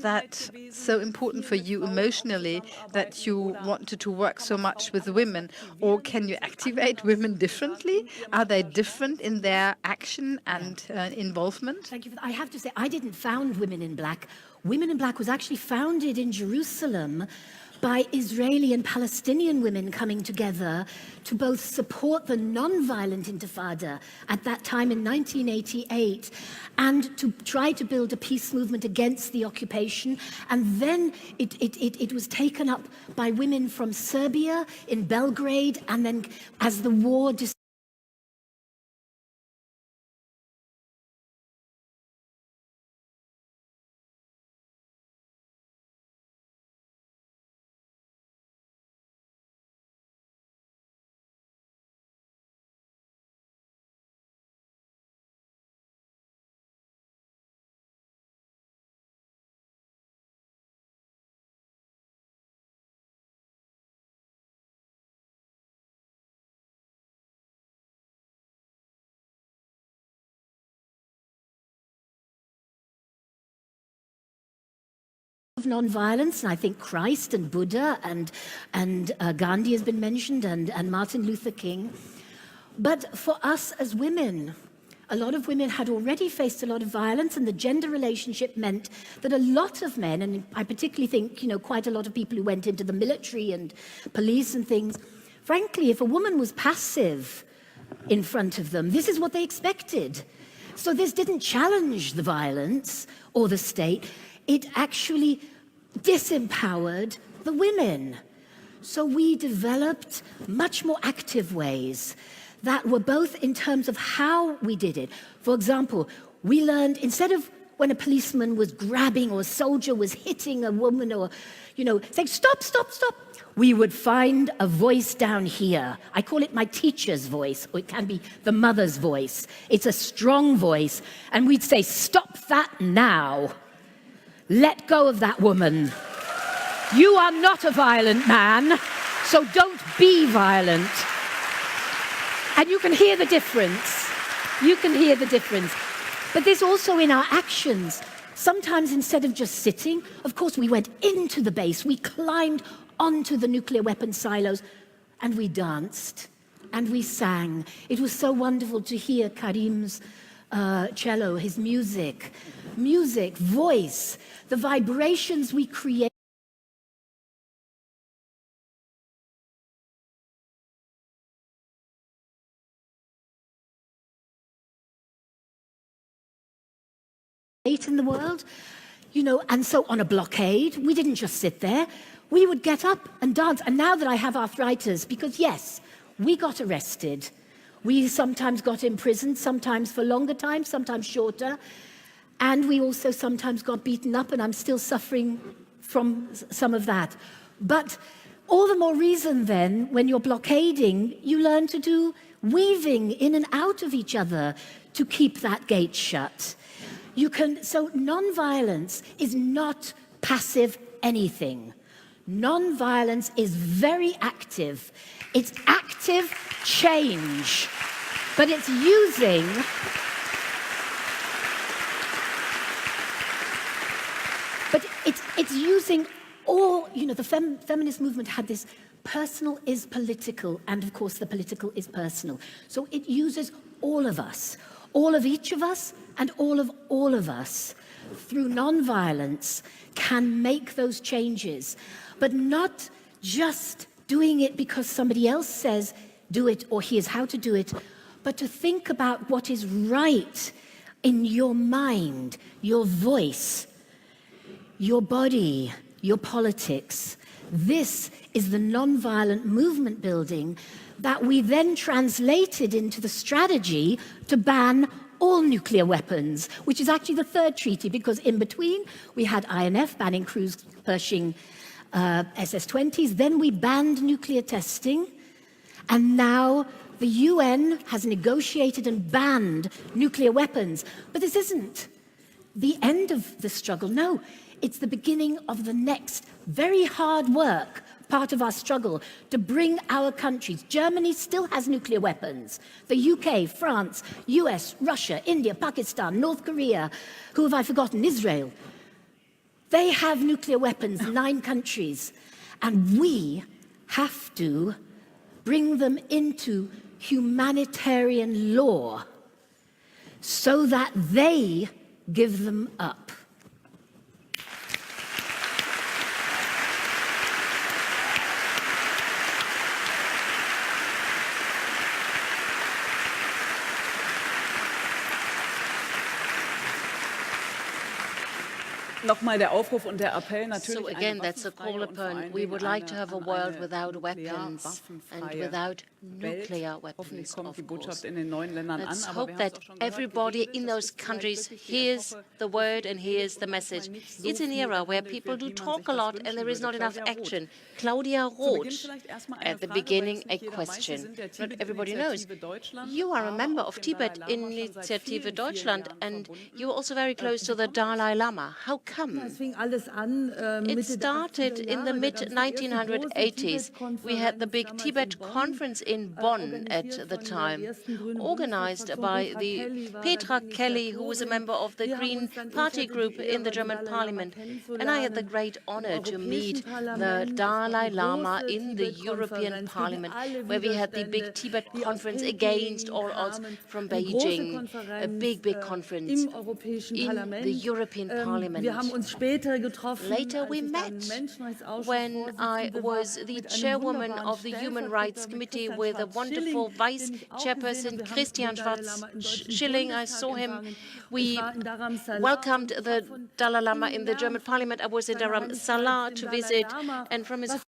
that so important for you emotionally that you wanted to work so much with women? Or can you activate women differently? Are they different in their action and involvement? Thank you. I have to say, I didn't found Women in Black. Women in Black was actually founded in Jerusalem by Israeli and Palestinian women coming together to both support the non-violent intifada at that time in 1988 and to try to build a peace movement against the occupation. And then it was taken up by women from Serbia in Belgrade, and then as the war of non-violence, and I think Christ and Buddha and Gandhi has been mentioned, and Martin Luther King. But for us as women, a lot of women had already faced a lot of violence, and the gender relationship meant that a lot of men, and I particularly think, quite a lot of people who went into the military and police and things, frankly, if a woman was passive in front of them, this is what they expected. So this didn't challenge the violence or the state. It actually disempowered the women. So we developed much more active ways that were both in terms of how we did it. For example, we learned, instead of when a policeman was grabbing or a soldier was hitting a woman or, saying, stop, stop, stop, we would find a voice down here. I call it my teacher's voice, or it can be the mother's voice. It's a strong voice. And we'd say, stop that now. Let go of that woman. You are not a violent man, so don't be violent. And you can hear the difference. You can hear the difference. But there's also in our actions. Sometimes instead of just sitting, of course, we went into the base. We climbed onto the nuclear weapon silos, and we danced, and we sang. It was so wonderful to hear Karim's cello, his music, voice, the vibrations we create. In the world, and so on a blockade, we didn't just sit there. We would get up and dance. And now that I have arthritis, because yes, we got arrested. We sometimes got imprisoned, sometimes for longer time, sometimes shorter. And we also sometimes got beaten up, and I'm still suffering from some of that. But all the more reason then, when you're blockading, you learn to do weaving in and out of each other to keep that gate shut. So non-violence is not passive anything. Non-violence is very active. It's active change, but it's using it's using all, the feminist movement had this personal is political, and of course the political is personal. So it uses all of us, all of each of us, and all of us, through non-violence, can make those changes, but not just doing it because somebody else says do it or here's how to do it, but to think about what is right in your mind, your voice, your body, your politics. This is the non-violent movement building that we then translated into the strategy to ban all nuclear weapons, which is actually the third treaty, because in between we had INF banning cruise Pershing SS-20s, then we banned nuclear testing, and now the UN has negotiated and banned nuclear weapons. But this isn't the end of the struggle. No, it's the beginning of the next very hard work, part of our struggle, to bring our countries. Germany still has nuclear weapons. The UK, France, US, Russia, India, Pakistan, North Korea, who have I forgotten? Israel. They have nuclear weapons, 9 countries. And we have to bring them into humanitarian law so that they give them up. Nochmal der Aufruf und der Appell natürlich. So again, that's a call upon. We would like to have a world without weapons and without nuclear weapons, of course. Let's hope that everybody in those countries hears the word and hears the message. It's an era where people do talk a lot and there is not enough action. Claudia Roth, at the beginning, a question. Not everybody knows. You are a member of Tibet Initiative Deutschland, and you're also very close to the Dalai Lama. How come? It started in the mid-1980s. We had the big Tibet conference in Bonn at the time, organized by the Petra Kelly, who was a member of the Green Party group in the German Parliament. And I had the great honor to meet the Dalai Lama in the European Parliament, where we had the big Tibet conference against all odds from Beijing, a big, big conference in the European Parliament. Later we met when I was the chairwoman of the Human Rights Committee with a wonderful vice chairperson, Christian Schilling. I saw him. We welcomed the Dalai Lama in the German Parliament. I was in Darmstadt to visit, and from his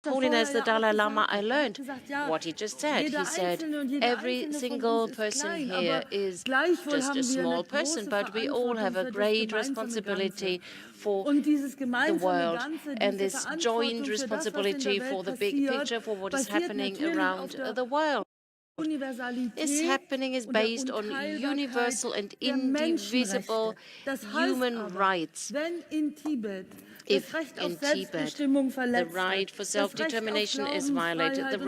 Holiness the Dalai Lama, I learned what he just said. He said, every single person here is just a small person, but we all have a great responsibility for the world, and this joint responsibility for the big picture, for what is happening around the world. This happening is based on universal and indivisible human rights. If in Tibet the right for self-determination is violated, the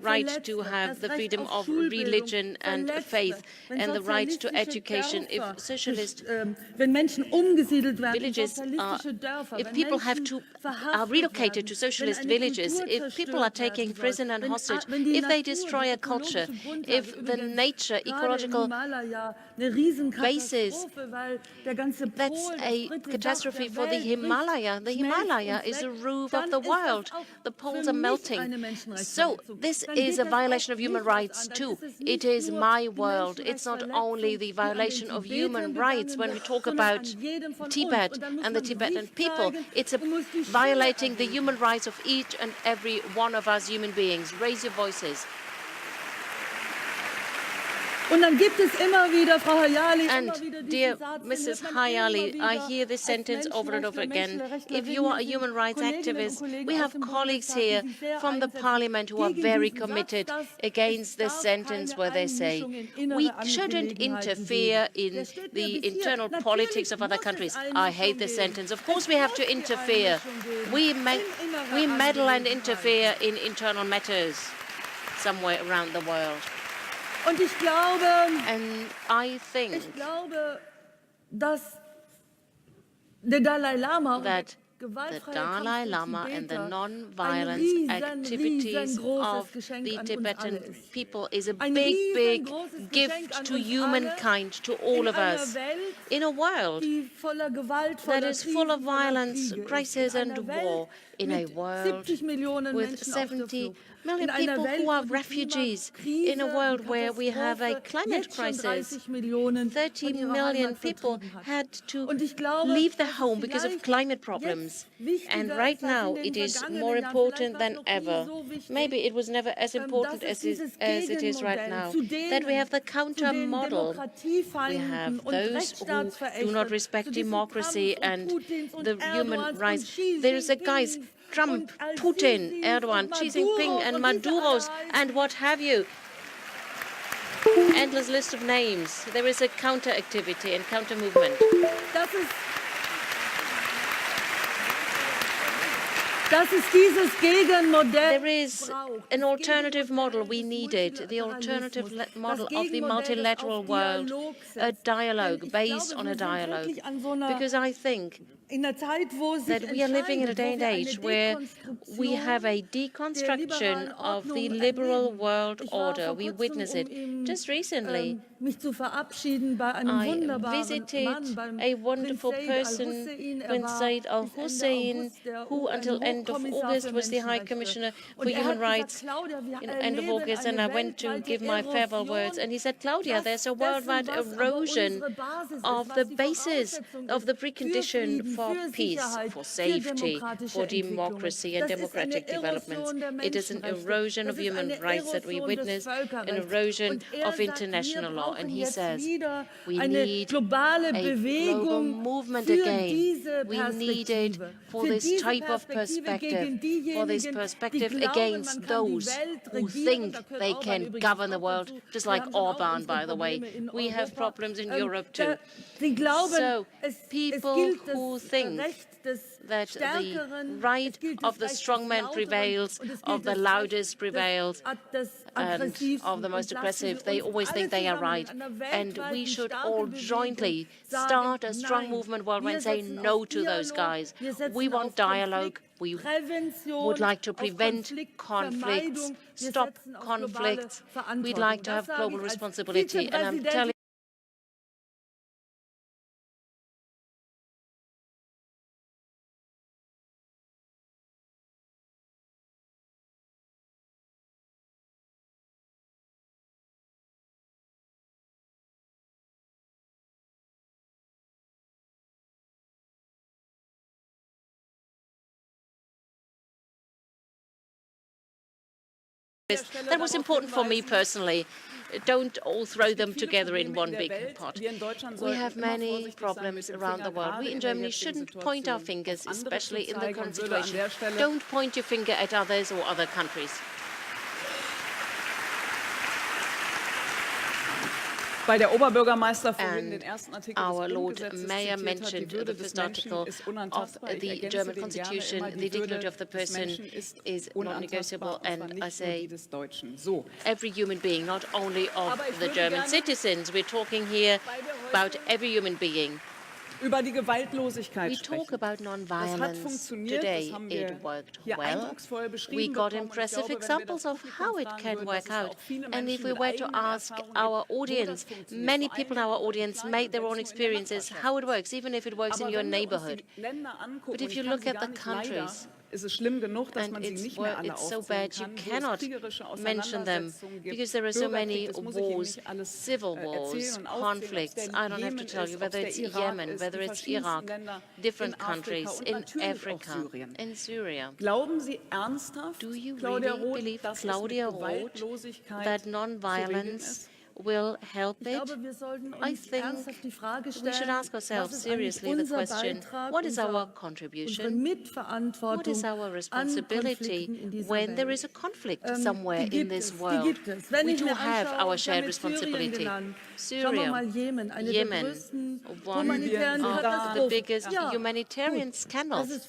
right to have the freedom of religion and faith, and the right to education, if socialist villages if people are relocated to socialist villages, if people are taken prisoner and hostage, if they destroy a culture, if the nature, ecological basis, that's a catastrophe for the Himalaya. The Himalaya is the roof of the world. The poles are melting. So this is a violation of human rights too. It is my world. It's not only the violation of human rights when we talk about Tibet and the Tibetan people. It's violating the human rights of each and every one of us human beings. Raise your voices. Und dann gibt es immer wieder, Frau Hayali, and dear Mrs. Hayali, I hear this sentence over and over again. If you are a human rights activist, we have colleagues here from the parliament who are very committed against this sentence where they say we shouldn't interfere in the internal politics of other countries. I hate this sentence. Of course we have to interfere. We meddle and interfere in internal matters somewhere around the world. Und ich glaube, and I think dass der Dalai Lama that the Dalai Lama and the non-violence activities of the Tibetan people is a big, big gift to humankind, to all of us, in a world that is full of violence, crisis and war, in a world with 70 million people who are refugees, in a world where we have a climate crisis. 30 million people had to leave their home because of climate problems. And right now it is more important than ever. Maybe it was never as important as it is right now, that we have the counter model. We have those who do not respect democracy and the human rights. There is a guy, Trump, Putin, Erdogan, Xi Jinping, and Maduros, and what have you. Endless list of names. There is a counter-activity and counter-movement. There is an alternative model. We need it, the alternative model of the multilateral world, a dialogue based on a dialogue. Because I think that we are living in a day and age where we have a deconstruction of the liberal world order. We witness it. Just recently, I visited a wonderful person, Prince Said al-Hussein, who until end of August was the High Commissioner for Human Rights in end of August, and I went to give my farewell words, and he said, Claudia, there's a worldwide erosion of the basis, of the precondition for peace, for safety, for democracy and democratic developments. It is an erosion of human rights that we witness, an erosion of international law. And he says, we need a global movement again. We need it for this type of perspective, for this perspective against those who think they can govern the world, just like Orban, by the way. We have problems in Europe too. So people who think that the right of the strongman prevails, of the loudest prevails, and of the most aggressive, they always think they are right. And we should all jointly start a strong movement worldwide and say no to those guys. We want dialogue. We would like to prevent conflicts, stop conflicts. We'd like to have global responsibility. And I'm telling that was important for me personally. Don't all throw them together in one big pot. We have many problems around the world. We in Germany shouldn't point our fingers, especially in the current situation. Don't point your finger at others or other countries. Bei der Oberbürgermeister vorhin den ersten Artikel our Lord Mayor mentioned the first article of the German Constitution. The dignity of the person is non-negotiable, and I say every human being, not only of the German citizens. We're talking here about every human being. Über die Gewaltlosigkeit we talk about non-violence today. It worked well. We got impressive examples of how it can work out. And if we were to ask our audience, many people in our audience made their own experiences, how it works, even if it works in your neighborhood. But if you look at the countries, and it's so bad you cannot mention them because there are so many wars, civil wars, conflicts. I don't have to tell you whether it's Yemen, whether it's Iraq, different countries in Africa, in Syria. Do you really believe, Claudia Roth, that non-violence will help it? I think we should ask ourselves seriously the question, what is our contribution? What is our responsibility when there is a conflict somewhere in this world? We do have our shared responsibility. Syria, Yemen, one of the biggest humanitarian scandals.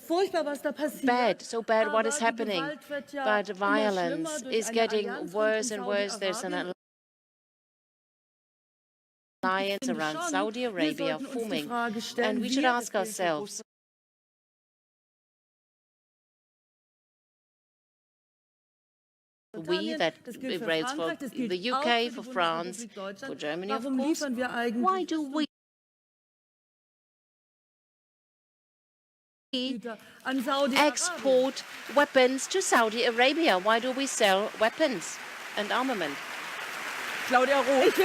Bad, so bad what is happening. But violence is getting worse and worse. There's an alliance around Saudi Arabia forming, and we should ask ourselves, we that rails for the UK, for France, for Germany, of course, why do we export weapons to Saudi Arabia? Why do we sell weapons and armament? Claudia Roth,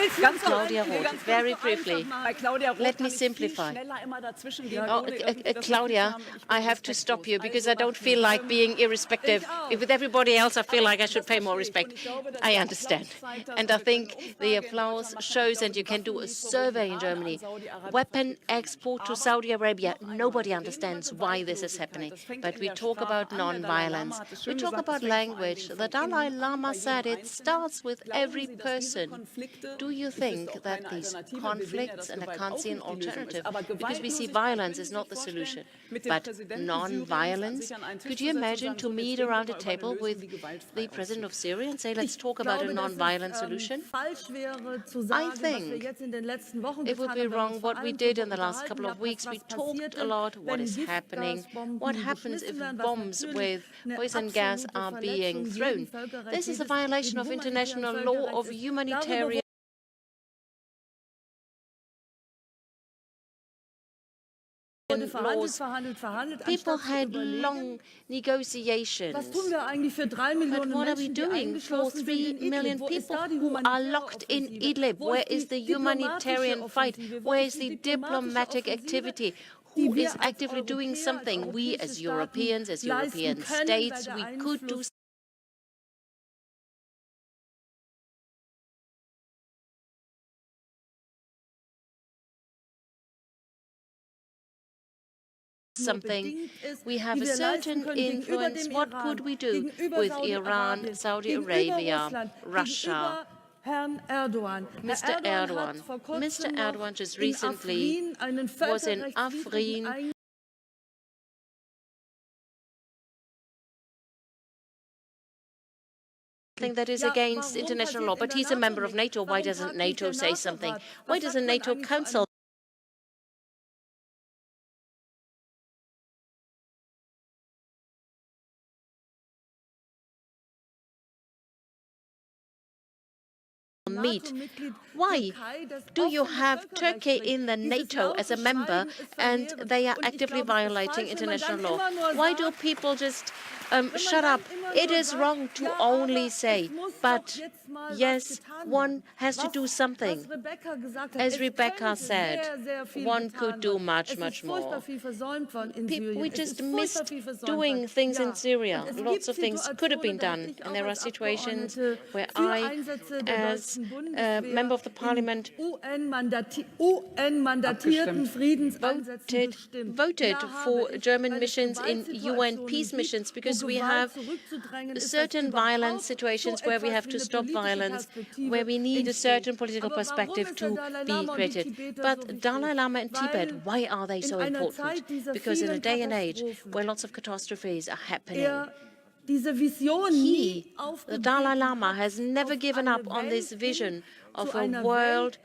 Claudia Roth, very briefly. Let me simplify. Claudia, I have to stop you because I don't feel like being irrespective. With everybody else, I feel like I should pay more respect. I understand. And I think the applause shows, and you can do a survey in Germany, weapon export to Saudi Arabia. Nobody understands why this is happening. But we talk about non-violence. We talk about language. The Dalai Lama said it starts with every person. Do you think that these conflicts, and I can't see an alternative, because we see violence is not the solution, but non-violence? Could you imagine to meet around a table with the president of Syria and say, let's talk about a non-violent solution? I think it would be wrong what we did in the last couple of weeks. We talked a lot what is happening, what happens if bombs with poison gas are being thrown. This is a violation of international law, of humanitarian laws. People had long negotiations. But what are we doing for 3 million people who are locked in Idlib? Where is the humanitarian fight? Where is the diplomatic activity? Who is actively doing something? We as Europeans, as European states, we could do something. We have a certain influence. What could we do with Iran, Saudi Arabia, Russia? Mr. Erdogan just recently was in Afrin. That is against international law, but he's a member of NATO. Why doesn't NATO say something? Why doesn't NATO counsel? Meet. Why do you have Turkey in the NATO as a member and they are actively violating international law? Why do people just shut up? It is wrong to only say, but yes, one has to do something. As Rebecca said, one could do much, much more. We just missed doing things in Syria. Lots of things could have been done. And there are situations where I, as a member of the parliament, voted for German missions in UN peace missions, because we have certain violent situations where we have to stop violence, where we need a certain political perspective to be created. But Dalai Lama and Tibet, why are they so important? Because in a day and age where lots of catastrophes are happening, the Dalai Lama, has never given up on this vision of a world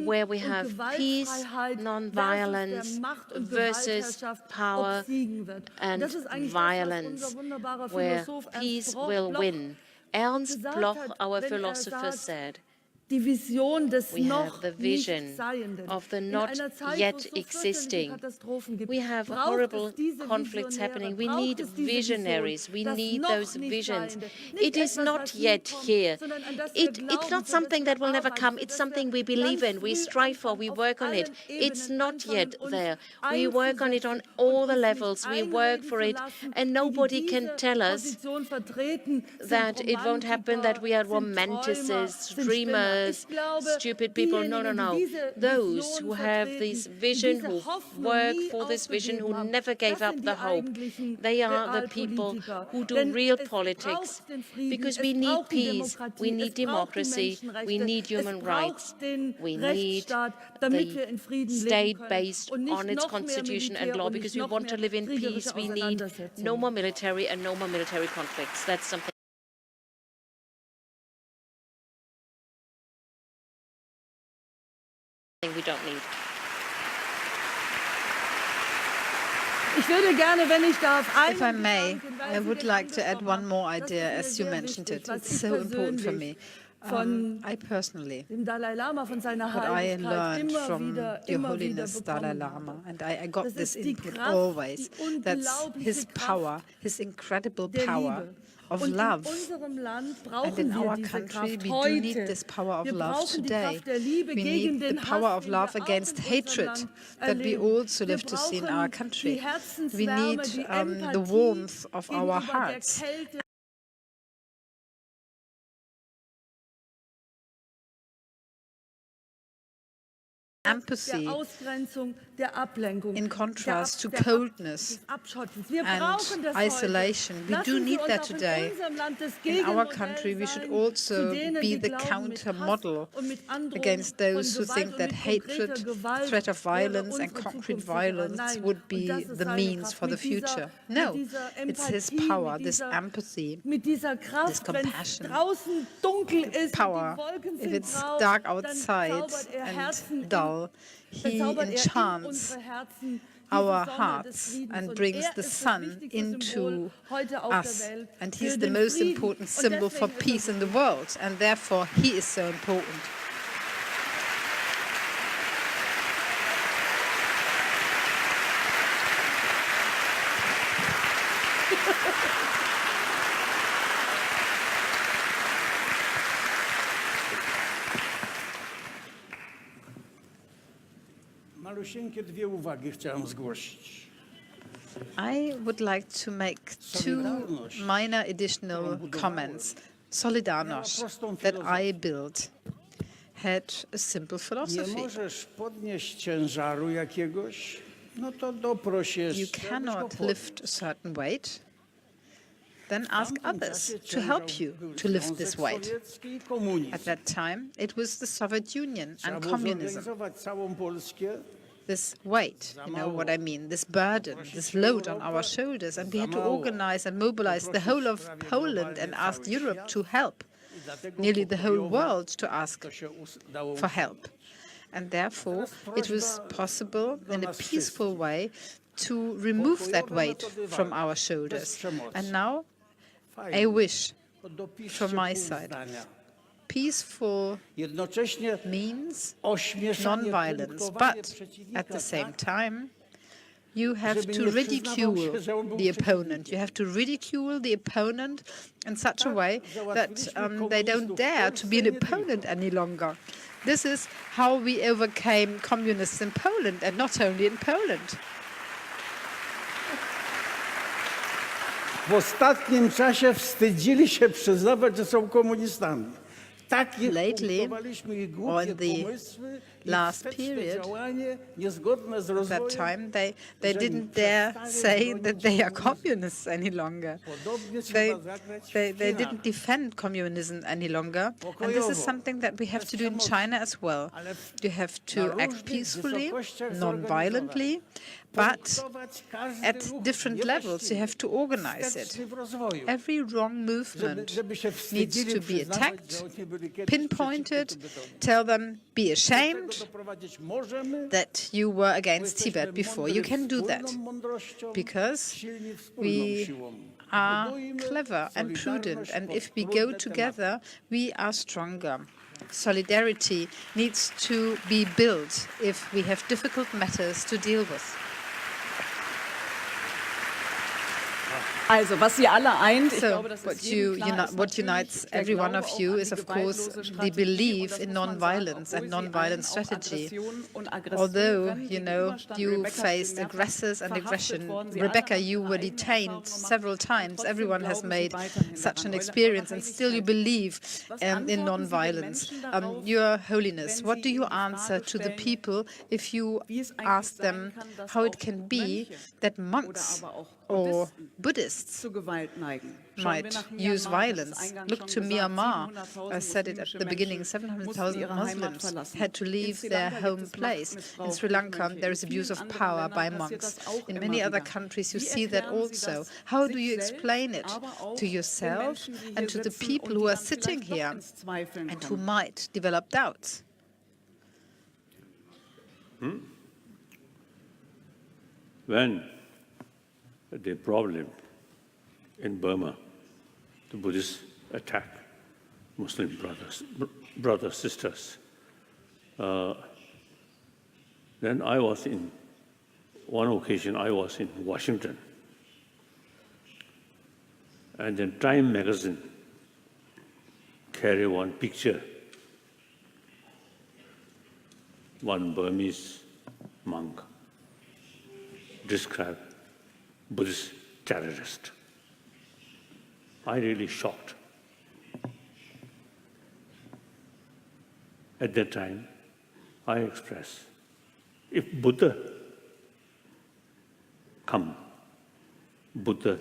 where we have peace, non-violence versus power and violence, where peace will win. Ernst Bloch, our philosopher, said, we have the vision of the not yet existing. We have horrible conflicts happening. We need visionaries. We need those visions. It is not yet here. It's not something that will never come. It's something we believe in. We strive for. We work on it. It's not yet there. We work on it on all the levels. We work for it. And nobody can tell us that it won't happen, that we are romanticists, dreamers, stupid people. No, no, no. Those who have this vision, who work for this vision, who never gave up the hope, they are the people who do real politics. Because we need peace, we need democracy, we need human rights, we need the state based on its constitution and law. Because we want to live in peace, we need no more military and no more military conflicts. That's something we don't need. If I may, I would like to add one more idea, as you mentioned it. It's so important for me. I personally, what I learned from Your Holiness Dalai Lama, and I got this input always, that's his power, his incredible power of love. And in our country, we do need this power of love today. We need the power of love against hatred that we also live to see in our country. We need the warmth of our hearts. Empathy in contrast to coldness and isolation. We do need that today. In our country, we should also be the counter model against those who think that hatred, threat of violence and concrete violence would be the means for the future. No, it's his power, this empathy, this compassion, power. If it's dark outside and dull, he enchants our hearts and brings the sun into us. And he's the most important symbol for peace in the world, and therefore he is so important. Malusieńkie dwie uwagi chciałem zgłosić. I would like to make two minor additional comments. Solidarność that I built had a simple Nie philosophy. możesz podnieść ciężaru jakiegoś, no to doproś jeszcze. You cannot lift a certain weight, then ask others to help you to lift this weight. At that time, it was the Soviet Union and communism. Całą Polskę. This weight, you know what I mean, this burden, this load on our shoulders, and we had to organize and mobilize the whole of Poland and ask Europe to help, nearly the whole world to ask for help. And therefore, it was possible in a peaceful way to remove that weight from our shoulders. And now, a wish from my side. Peaceful means non-violence, but at the same time, you have to ridicule the opponent. You have to ridicule the opponent in such a way that they don't dare to be an opponent any longer. This is how we overcame communists in Poland, and not only in Poland. W ostatnim czasie wstydzili się przyznawać, że są komunistami. Lately, or in the last period, at that time, they didn't dare say that they are communists any longer. They didn't defend communism any longer. And this is something that we have to do in China as well. You have to act peacefully, non-violently, but at different levels you have to organize it. Every wrong movement needs to be attacked, pinpointed, tell them, be ashamed that you were against Tibet before. You can do that because we are clever and prudent, and if we go together, we are stronger. Solidarity needs to be built if we have difficult matters to deal with. Also, was Sie alle eint, So, what unites every one of you is, of course, the belief in non-violence and non-violent strategy. Although, you faced aggressors and aggression. Rebecca, you were detained several times. Everyone has made such an experience, and still you believe in non-violence. Your Holiness, what do you answer to the people if you ask them how it can be that monks or Buddhists might use violence? Look to Myanmar. I said it at the beginning, 700,000 Muslims had to leave their home place. In Sri Lanka, there is abuse of power by monks. In many other countries, you see that also. How do you explain it to yourself and to the people who are sitting here and who might develop doubts? When the problem in Burma, the Buddhists attack Muslim brothers, sisters. Then one occasion I was in Washington, And then Time magazine carry one picture, one Burmese monk described Buddhist terrorist. I really shocked. At that time, I expressed, if Buddha come, Buddha